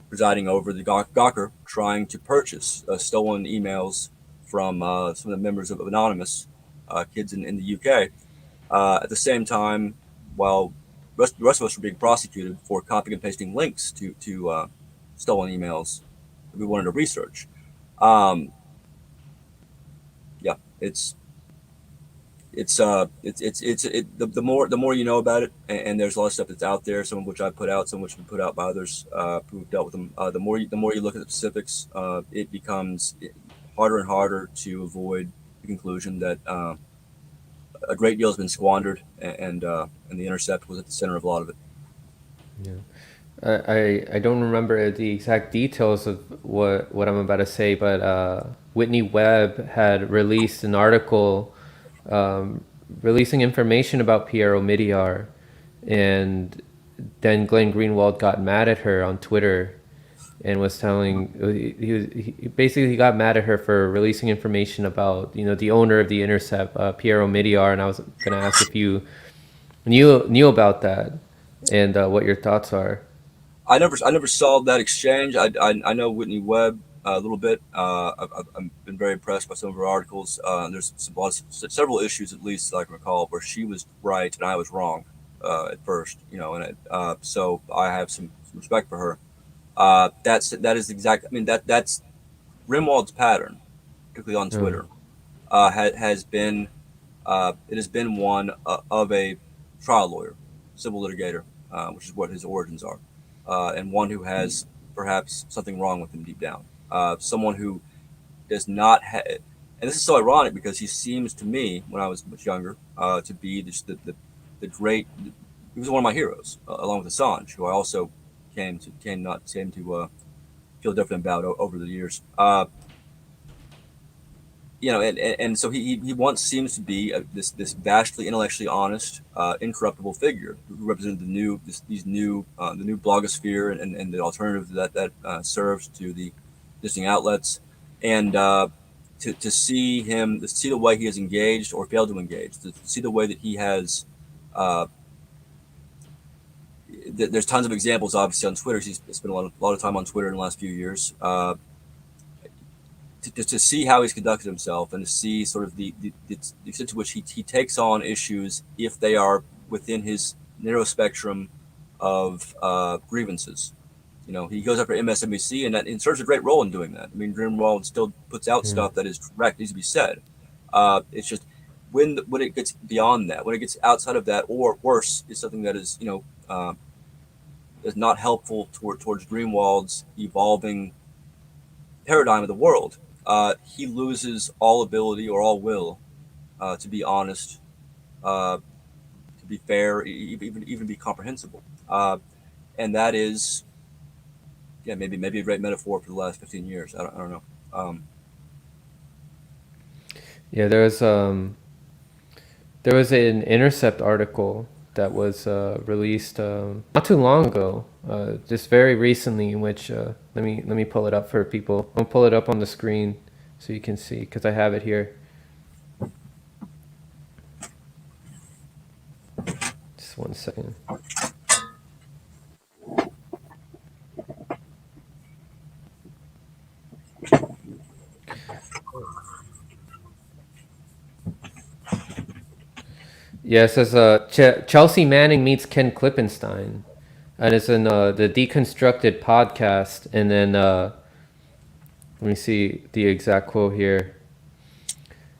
presiding over the Gawker, trying to purchase stolen emails from some of the members of Anonymous, kids in the UK. At the same time, while the rest of us were being prosecuted for copying and pasting links to stolen emails that we wanted to research. Um, yeah, the more you know about it, and there's a lot of stuff that's out there, some of which I put out, some of which have been put out by others who've dealt with them. The more you look at the specifics, it becomes harder and harder to avoid the conclusion that a great deal has been squandered, and the Intercept was at the center of a lot of it. Yeah. I don't remember the exact details of what I'm about to say, but Whitney Webb had released an article releasing information about Pierre Omidyar, and then Glenn Greenwald got mad at her on Twitter and was telling he basically got mad at her for releasing information about the owner of the Intercept, Pierre Omidyar, and I was gonna ask if you knew about that and what your thoughts are. I never saw that exchange. I know Whitney Webb a little bit. I've been very impressed by some of her articles. There's several issues, at least that I can recall, where she was right and I was wrong at first. So I have some respect for her. That is exact. I mean that's Grimwald's pattern, particularly on Oh, Twitter, has been it has been one of a trial lawyer, civil litigator, which is what his origins are, and one who has perhaps something wrong with him deep down. Someone who does not have, and this is so ironic because he seems to me, when I was much younger, to be the great. He was one of my heroes, along with Assange, who I also came to feel different about over the years. And so he once seems to be this vastly intellectually honest, incorruptible figure who represented the new blogosphere and the alternative that serves to the existing outlets, and to see him, to see the way he has engaged or failed to engage, to see the way that he has. Uh, there's tons of examples, obviously, on Twitter. He's spent a lot of time on Twitter in the last few years. To see how he's conducted himself and to see sort of the extent to which he takes on issues if they are within his narrow spectrum of grievances. He goes after MSNBC, and that serves a great role in doing that. I mean, Greenwald still puts out yeah. stuff that is correct, needs to be said. It's just when it gets beyond that, when it gets outside of that, or worse, is something that is not helpful towards Greenwald's evolving paradigm of the world. He loses all ability or all will to be honest, to be fair, even be comprehensible. And that is, yeah, maybe a great metaphor for the last 15 years. I don't know. Yeah, there was an Intercept article that was released not too long ago, just very recently. In which let me pull it up for people. I'll pull it up on the screen so you can see because I have it here. Just 1 second. Yeah, it says Chelsea Manning meets Ken Klippenstein, and it's in the Deconstructed podcast. And then let me see the exact quote here.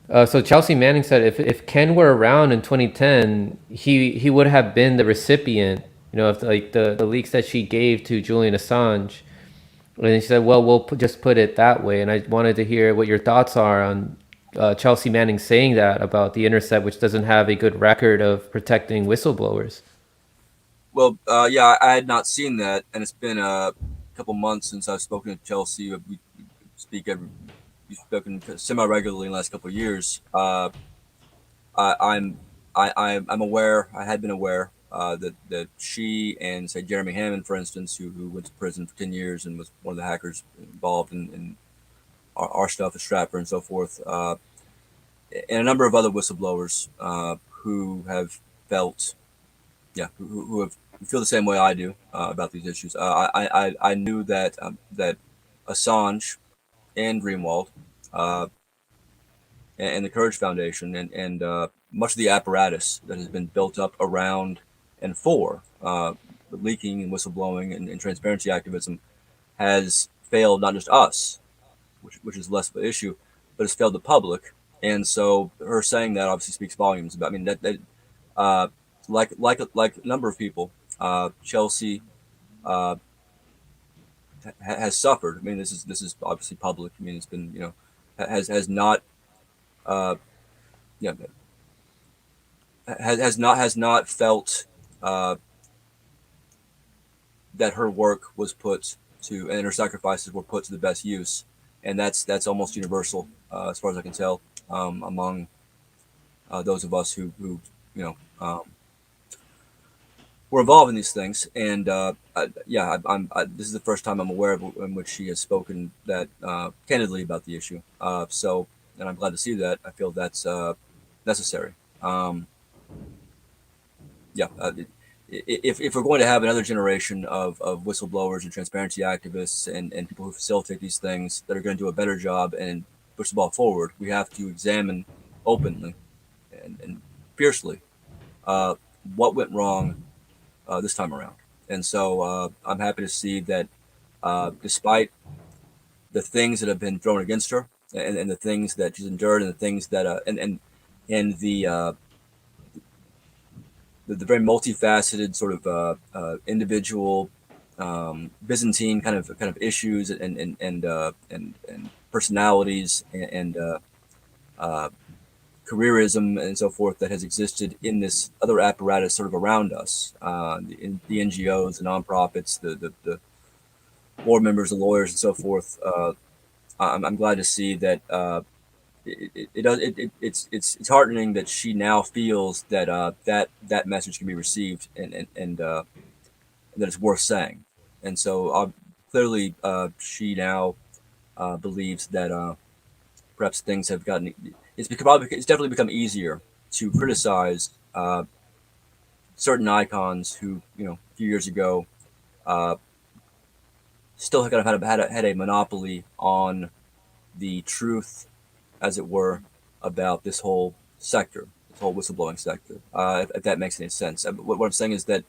So Chelsea Manning said if Ken were around in 2010, he would have been the recipient, of like the leaks that she gave to Julian Assange. And then she said, well, we'll just put it that way. And I wanted to hear what your thoughts are on Chelsea Manning saying that about the Intercept, which doesn't have a good record of protecting whistleblowers. Well, yeah, I had not seen that, and it's been a couple months since I've spoken to Chelsea. We speak every, we've spoken semi regularly in the last couple of years. I, I'm I'm aware. I had been aware that she and say Jeremy Hammond, for instance, who went to prison for 10 years and was one of the hackers involved in our stuff at Stratfor and so forth, and a number of other whistleblowers who have felt, yeah, who have who feel the same way I do about these issues. I knew that that Assange and Greenwald. Uh, and the Courage Foundation, and much of the apparatus that has been built up around and for leaking and whistleblowing and transparency activism has failed not just us, which is less of an issue, but it's failed the public. And so her saying that obviously speaks volumes about. I mean that uh, like a number of people, Chelsea uh, has suffered. I mean this is obviously public. I mean it's been has not uh, you know, has not felt uh, that her work was put to and her sacrifices were put to the best use, and that's almost universal as far as I can tell among those of us who you know were involved in these things. And yeah, this is the first time I'm aware of in which she has spoken that candidly about the issue. So, and I'm glad to see that. I feel that's necessary. Um, yeah, if we're going to have another generation of whistleblowers and transparency activists and people who facilitate these things that are going to do a better job and push the ball forward, we have to examine openly and fiercely uh, what went wrong this time around. And so I'm happy to see that despite the things that have been thrown against her and the things that she's endured and the things that and the very multifaceted sort of individual Byzantine kind of issues and personalities and uh, careerism and so forth that has existed in this other apparatus sort of around us, the NGOs, the nonprofits, the board members, the lawyers, and so forth. I'm glad to see that it's heartening that she now feels that that message can be received and that it's worth saying. And so clearly she now believes that perhaps things have gotten it's definitely become easier to criticize certain icons who a few years ago uh, still kind of had a monopoly on the truth, as it were, about this whole sector, this whole whistleblowing sector. If that makes any sense. What I'm saying is that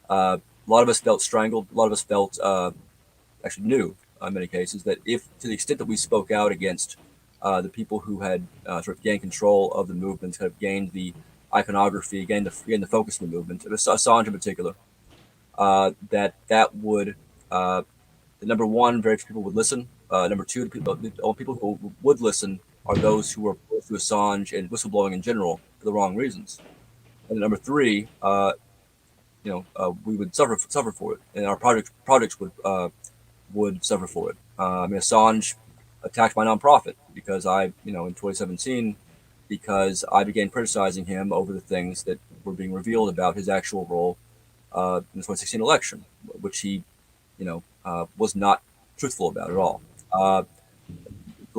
a lot of us felt strangled. A lot of us felt actually knew in many cases that if to the extent that we spoke out against the people who had sort of gained control of the movement, kind of gained the iconography, gained the focus of the movement, Assange in particular, that would the number one, very few people would listen. Number two, the only people who would listen are those who are opposed to Assange and whistleblowing in general for the wrong reasons. And number three, we would suffer for it, and our projects would suffer for it. I mean, Assange attacked my nonprofit because in 2017, because I began criticizing him over the things that were being revealed about his actual role in the 2016 election, which he, was not truthful about at all. The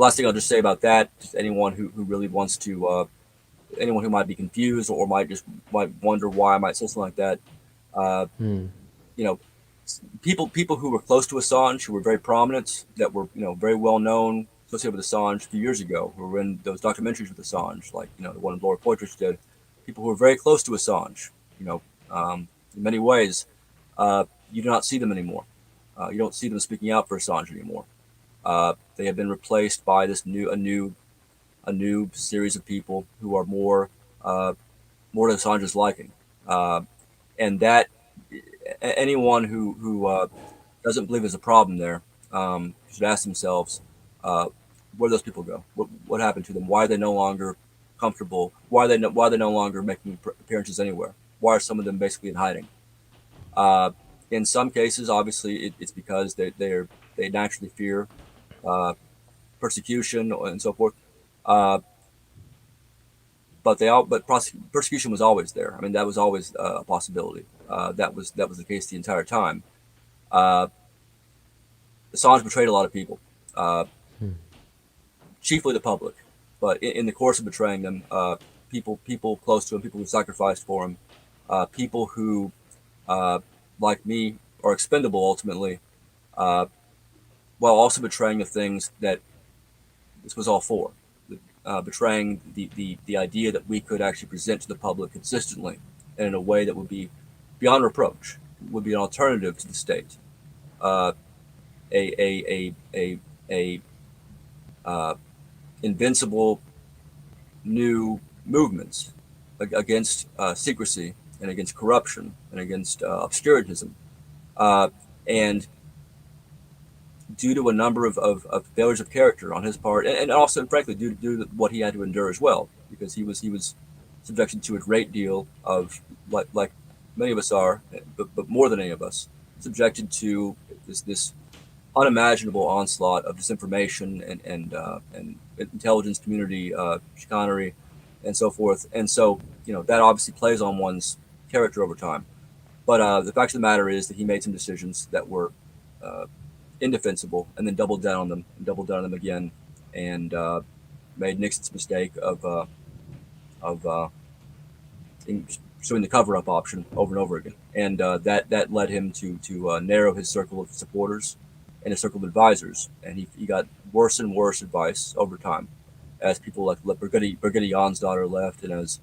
last thing I'll just say about that, just anyone who really wants to, anyone who might be confused or might wonder why I might say something like that, uh, Hmm. you know, people who were close to Assange, who were very prominent, that were very well known, associated with Assange a few years ago, who were in those documentaries with Assange, like the one Laura Poitras did. People who were very close to Assange, in many ways, you do not see them anymore. You don't see them speaking out for Assange anymore. They have been replaced by a new series of people who are more to Assange's liking, uh, and that anyone who doesn't believe there's a problem there should ask themselves, uh, where do those people go? What happened to them? Why are they no longer comfortable? Why are they no longer making appearances anywhere? Why are some of them basically in hiding? Uh, in some cases, obviously, it's because they naturally fear uh, persecution and so forth. Uh, but persecution was always there. I mean, that was always a possibility. That was the case the entire time. Uh, Assange betrayed a lot of people, uh, chiefly the public, but in the course of betraying them, people close to him, people who sacrificed for him, people who, uh, like me, are expendable ultimately, uh, while also betraying the things that this was all for. betraying the idea that we could actually present to the public consistently and in a way that would be beyond reproach, would be an alternative to the state, uh, a invincible new movement against secrecy and against corruption and against obscurantism. Uh, and due to a number of failures of character on his part, and also, frankly, due to what he had to endure as well, because he was subjected to a great deal of, like many of us are, but more than any of us, subjected to this unimaginable onslaught of disinformation and intelligence community chicanery and so forth. And so, that obviously plays on one's character over time. But the fact of the matter is that he made some decisions that were uh, indefensible, and then doubled down on them, and doubled down on them again, and made Nixon's mistake of pursuing the cover-up option over and over again, and that led him to narrow his circle of supporters and his circle of advisors, and he got worse and worse advice over time, as people like Brigitte Jonsdottir left, and as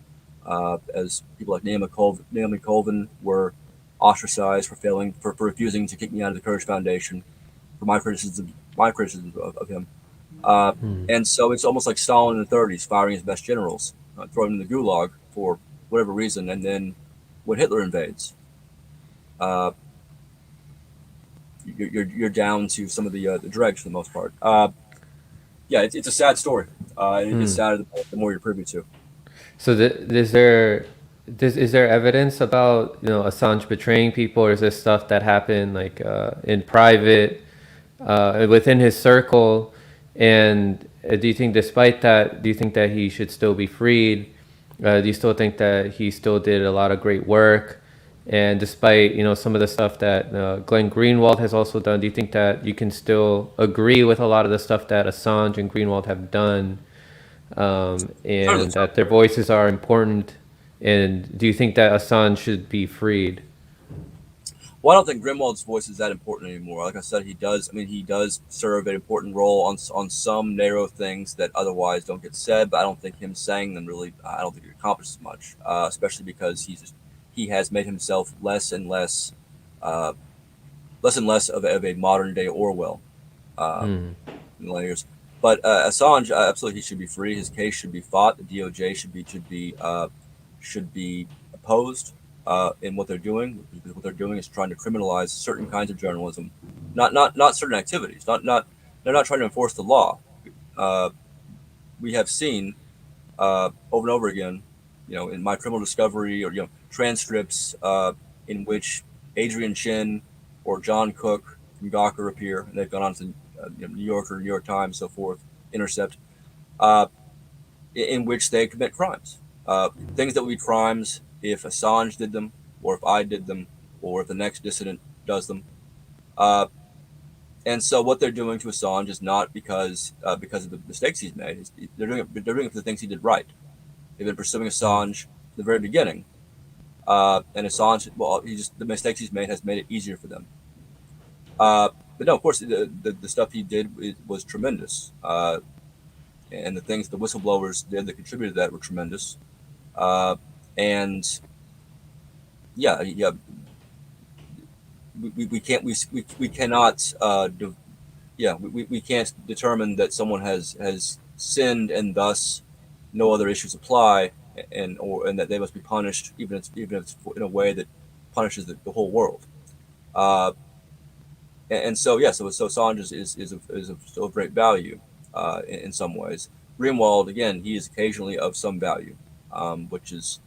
people like Naomi Colvin were ostracized for refusing to kick me out of the Courage Foundation for my criticism of him. Uh, Hmm. and so it's almost like Stalin in the 30s firing his best generals, throwing them in the gulag for whatever reason, and then when Hitler invades, uh, you're down to some of the dregs for the most part. Yeah, it's a sad story. It gets Hmm. sadder the more you're privy to. So is there evidence about Assange betraying people, or is this stuff that happened like in private within his circle? And do you think, despite that, do you think that he should still be freed? Do you still think that he still did a lot of great work? And despite some of the stuff that Glenn Greenwald has also done, do you think that you can still agree with a lot of the stuff that Assange and Greenwald have done, Certainly. and that their voices are important? And do you think that Assange should be freed? Well, I don't think Grimwald's voice is that important anymore. Like I said, he does. I mean, he does serve an important role on some narrow things that otherwise don't get said. But I don't think him saying them really. I don't think it accomplishes much. Especially because he has made himself uh, less and less of a modern day Orwell. Uh, Hmm. in the later years. But Assange, absolutely, he should be free. His case should be fought. The DOJ should be opposed in what they're doing, because what they're doing is trying to criminalize certain kinds of journalism, not certain activities. Not they're not trying to enforce the law. Uh, we have seen over and over again, in my criminal discovery, or transcripts in which Adrian Chin or John Cook from Gawker appear, and they've gone on to New Yorker, New York Times, so forth, Intercept, uh, in which they commit crimes. Things that would be crimes if Assange did them, or if I did them, or if the next dissident does them. Uh, and so what they're doing to Assange is not because of the mistakes he's made. They're doing it for the things he did right. They've been pursuing Assange from the very beginning, and Assange, well, the mistakes he's made has made it easier for them. But no, of course, the stuff he did was tremendous, and the things the whistleblowers did that contributed to that were tremendous. Uh, and yeah, yeah, we can't we cannot yeah, we can't determine that someone has sinned and thus no other issues apply, and that they must be punished, even if it's in a way that punishes the whole world. Uh, and so yeah, so Assange is of still of great value in some ways. Greenwald, again, he is occasionally of some value, which is,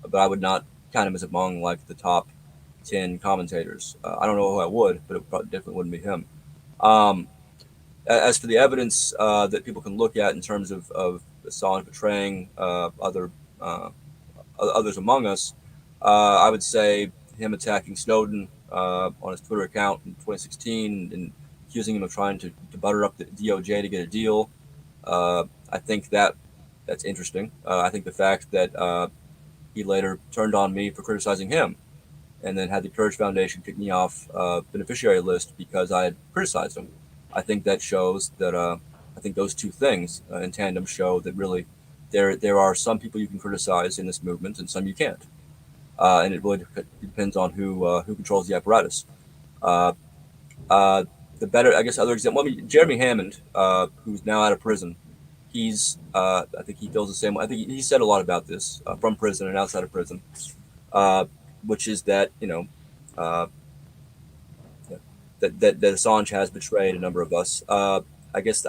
but I would not count him as among like the top 10 commentators. I don't know who I would, but it probably definitely wouldn't be him. Um, as for the evidence that people can look at in terms of Assange betraying uh, others among us, I would say him attacking Snowden on his Twitter account in 2016 and accusing him of trying to butter up the DOJ to get a deal. I think that's interesting. I think the fact that he later turned on me for criticizing him, and then had the Courage Foundation kick me off beneficiary list because I had criticized him. I think that shows that think those two things in tandem show that really there are some people you can criticize in this movement and some you can't, and it really depends on who controls the apparatus. Uh, uh, the better, I guess, other example. I mean, Jeremy Hammond, who's now out of prison, I think he feels the same way. I think he said a lot about this from prison and outside of prison, uh, which is that uh, that Assange has betrayed a number of us. I guess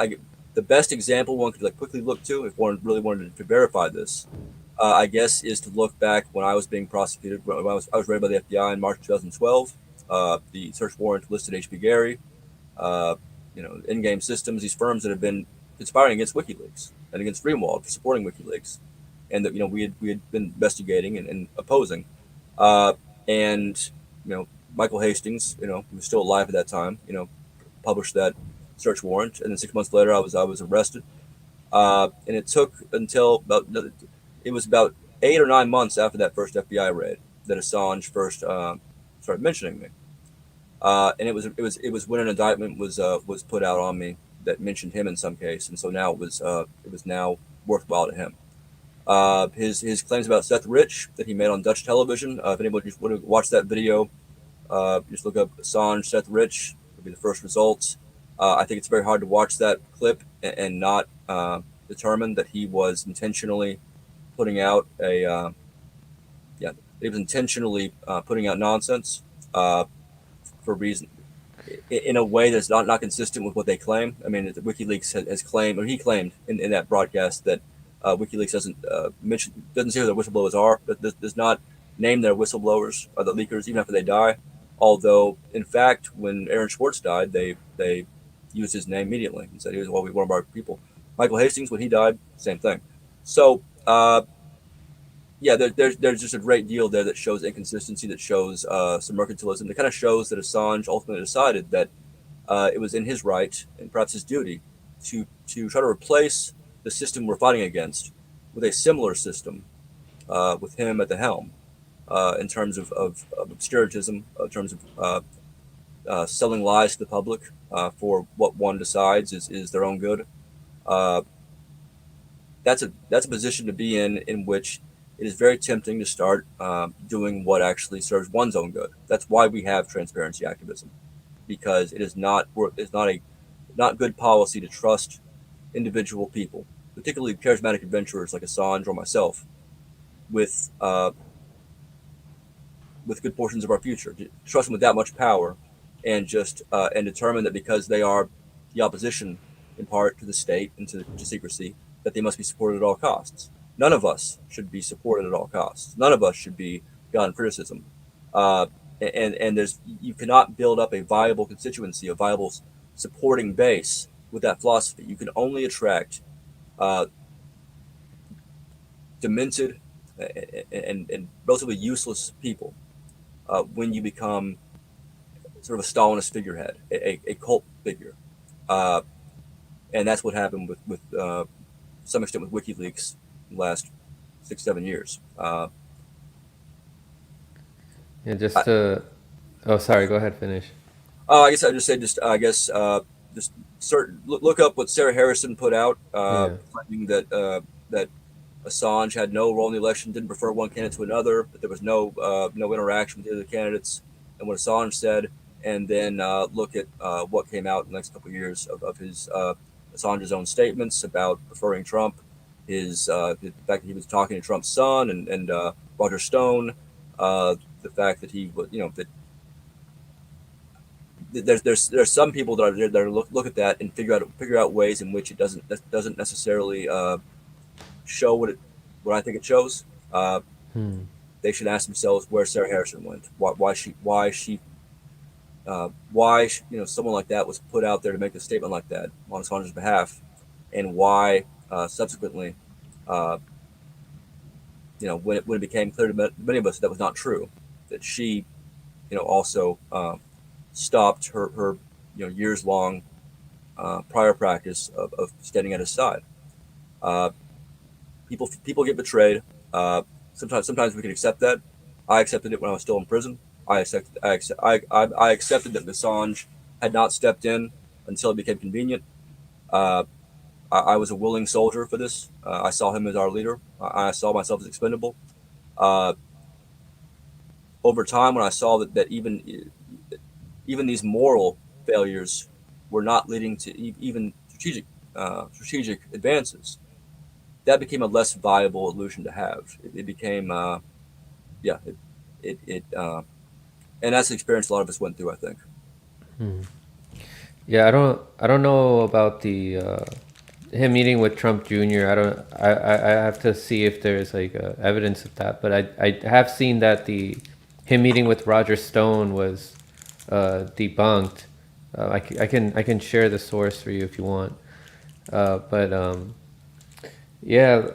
the best example one could like quickly look to if one really wanted to verify this, I guess, is to look back when I was being prosecuted. When I was raided by the FBI in March 2012. The search warrant listed H.P. Gary, uh, in-game systems, these firms that have been conspiring against WikiLeaks and against Greenwald for supporting WikiLeaks, and that we had been investigating and opposing, uh, and Michael Hastings, who was still alive at that time, published that search warrant, and then 6 months later I was arrested, and it took until about it was about 8 or 9 months after that first FBI raid that Assange first started mentioning me. And it was when an indictment was put out on me that mentioned him in some case, and so now it was now worthwhile to him. His claims about Seth Rich that he made on Dutch television. If anybody just want to watch that video, just look up Assange Seth Rich. It'll be the first results. I think it's very hard to watch that clip and not determine that he was intentionally putting out a yeah he was intentionally putting out nonsense. For reason in a way that's not consistent with what they claim. I mean, WikiLeaks has claimed, or he claimed in that broadcast that WikiLeaks doesn't say who their whistleblowers are, but does not name their whistleblowers or the leakers even after they die. Although, in fact, when Aaron Schwartz died, they used his name immediately and said he was one of our people. Michael Hastings, when he died, same thing. So yeah, there's just a great deal there that shows inconsistency, that shows some mercantilism, that kind of shows that Assange ultimately decided that it was in his right and perhaps his duty to try to replace the system we're fighting against with a similar system with him at the helm in terms of obscurantism, in terms of selling lies to the public for what one decides is their own good. Uh, that's a position to be in which it is very tempting to start doing what actually serves one's own good. That's why we have transparency activism, because it's not good policy to trust individual people, particularly charismatic adventurers like Assange or myself, with with good portions of our future. To trust them with that much power, and just and determine that because they are the opposition, in part to the state and to secrecy, that they must be supported at all costs. None of us should be supported at all costs. None of us should be beyond criticism. Uh, and you cannot build up a viable constituency, a viable supporting base with that philosophy. You can only attract uh, demented and relatively useless people when you become sort of a Stalinist figurehead, a cult figure. Uh, and that's what happened with some extent with WikiLeaks in the last 6 7 years. Yeah, just I, to. Oh, sorry. Go ahead. Finish. I guess I just say just look up what Sarah Harrison put out, Yeah. claiming that Assange had no role in the election, didn't prefer one candidate to another, that there was no interaction with the other candidates, and what Assange said, and then look at what came out in the next couple of years of his Assange's own statements about preferring Trump, the fact that he was talking to Trump's son and Roger Stone, the fact that he was that there's some people that look at that and figure out ways in which it doesn't necessarily show what I think it shows. Hmm. They should ask themselves where Sarah Harrison went, why someone like that was put out there to make a statement like that on Assange's behalf, and why subsequently, uh, when it became clear to many of us that was not true, that she also stopped her years long prior practice of standing at his side. Uh, people get betrayed. Sometimes we can accept that. I accepted it when I was still in prison. I accepted that Assange had not stepped in until it became convenient. Uh, I was a willing soldier for this. I saw him as our leader. I saw myself as expendable. Uh, Over time, when I saw that even these moral failures were not leading to even strategic advances, that became a less viable illusion to have. It became yeah it and that's the experience a lot of us went through, I think. Yeah, I don't know about the him meeting with Trump Jr. I have to see if there's like evidence of that, but I have seen that the him meeting with Roger Stone was debunked. I can share the source for you if you want. But yeah,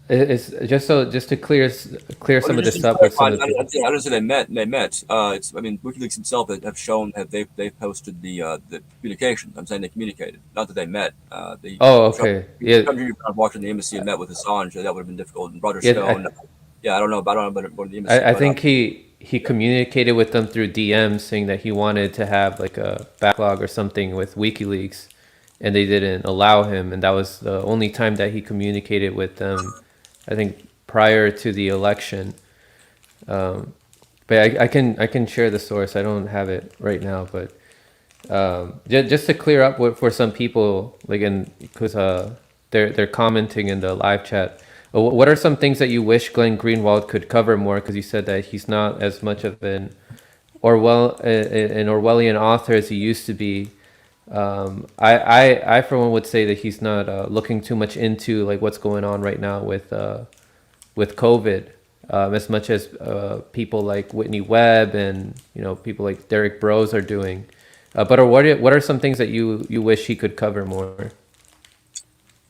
it's just to clear Well, some of just to this up with some clarify, of the people. I don't say they met. They met. It's I mean, WikiLeaks himself have shown that they've posted the communication. I'm saying they communicated, not that they met. The Oh, Trump, okay. Yeah, Trump Jr. walked in the embassy and met with Assange. That would have been difficult. And Roger yeah. Stone, yeah, I don't know about going to the embassy, I but think he yeah. communicated with them through DMs saying that he wanted to have like a backlog or something with WikiLeaks, and they didn't allow him, and that was the only time that he communicated with them. I think prior to the election. Um, but I can share the source. I don't have it right now, but just to clear up for some people, like in because they're commenting in the live chat. What are some things that you wish Glenn Greenwald could cover more? Because you said that he's not as much of an Orwellian author as he used to be. I for one would say that he's not looking too much into like what's going on right now with COVID, as much as people like Whitney Webb and people like Derek Bros are doing. But what are some things that you wish he could cover more?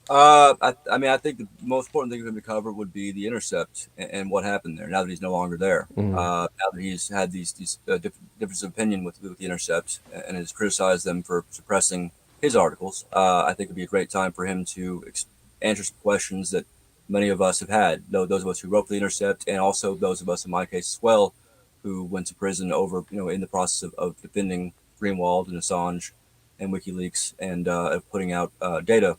I mean, I think the most important thing for him to cover would be the Intercept and what happened there. Now that he's no longer there, Mm, now that he's had these differences of opinion with the Intercept and has criticized them for suppressing his articles, I think it'd be a great time for him to answer some questions that many of us have had. Those of us who wrote for the Intercept, and also those of us, in my case as well, who went to prison over in the process of defending Greenwald and Assange and WikiLeaks and putting out data.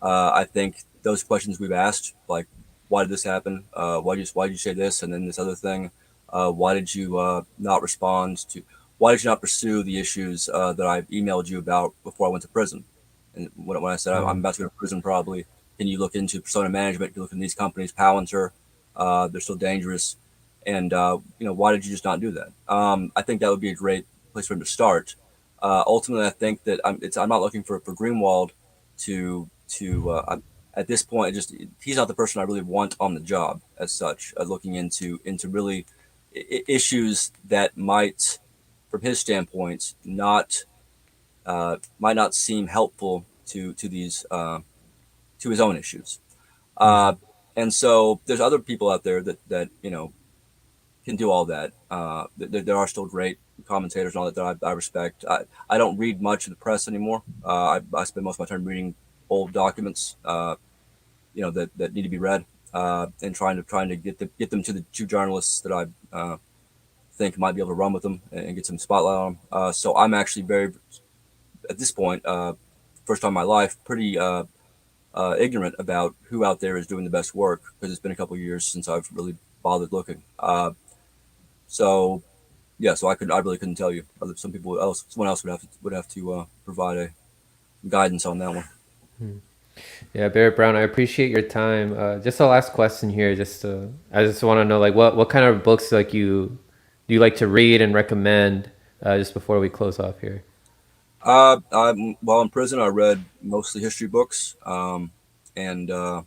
I think those questions we've asked, like, why did this happen? Why did you say this? And then this other thing, why did you not respond to? Why did you not pursue the issues that I emailed you about before I went to prison? And when I said I'm mm, about to go to prison, probably, can you look into persona management? Can you look into these companies, Palantir? They're still dangerous. And why did you just not do that? I think that would be a great place for him to start. Ultimately, I think that I'm not looking for Greenwald to at this point, just he's not the person I really want on the job as such. Looking into really issues that might, from his standpoint, not might not seem helpful to these to his own issues. mm, Uh, and so there's other people out there that can do all that. There are still great commentators and all that I respect. I don't read much of the press anymore. I spend most of my time reading old documents, that need to be read, and trying to get them to the two journalists that I think might be able to run with them and get some spotlight on them. So I'm actually very, at this point, first time in my life, pretty ignorant about who out there is doing the best work because it's been a couple of years since I've really bothered looking. So yeah, so I really couldn't tell you. Someone else would have to provide a guidance on that one. mm. Yeah, Barrett Brown, I appreciate your time. Just a last question here. I just want to know, like, what kind of books like you do you like to read and recommend? Just before we close off here. While in prison, I read mostly history books, and a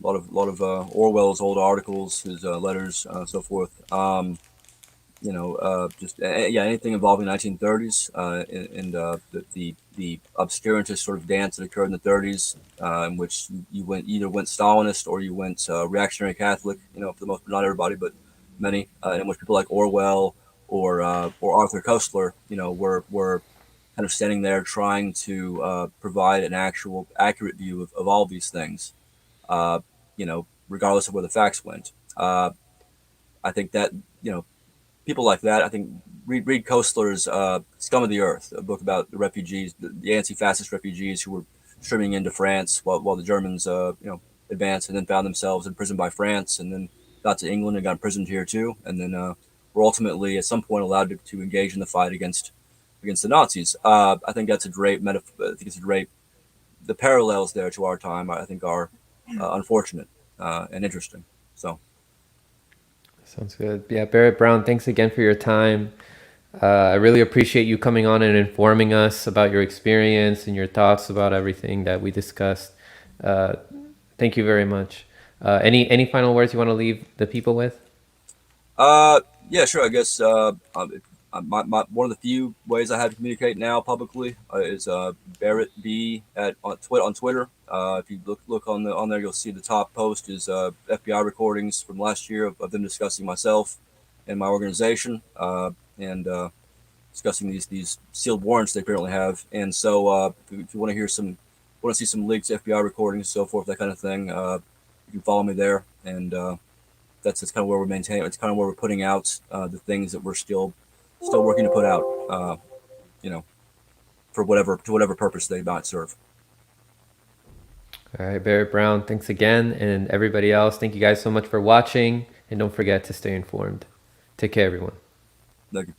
lot of Orwell's old articles, his letters, so forth. Just yeah, anything involving 1930s and the obscurantist sort of dance that occurred in the 30s, in which you went Stalinist or you went reactionary Catholic. For the most part, not everybody, but many, in which people like Orwell or Arthur Koestler, were kind of standing there trying to provide an actual accurate view of all these things, regardless of where the facts went. I think that people like that. I think read Koestler's "Scum of the Earth," a book about the refugees, the anti-fascist refugees who were streaming into France while the Germans, advanced and then found themselves imprisoned by France, and then got to England and got imprisoned here too, and then were ultimately at some point allowed to engage in the fight against the Nazis. I think that's a great metaphor. I think it's a great the parallels there to our time. I think are unfortunate and interesting. So Sounds good. Yeah, Barrett Brown, thanks again for your time. I really appreciate you coming on and informing us about your experience and your thoughts about everything that we discussed. Uh, Thank you very much. Any final words you want to leave the people with? yeah, sure. I guess one of the few ways I have to communicate now publicly is Barrett B at on Twitter. If you look on there, you'll see the top post is FBI recordings from last year of them discussing myself and my organization, and discussing these sealed warrants they currently have. And so, if you want to see some leaked FBI recordings, so forth, that kind of thing, you can follow me there. And that's kind of where we're maintaining. It's kind of where we're putting out the things that we're still working to put out. You know, for whatever purpose they might serve. All right, Barrett Brown, thanks again. And everybody else, thank you guys so much for watching. And don't forget to stay informed. Take care, everyone. Thank you.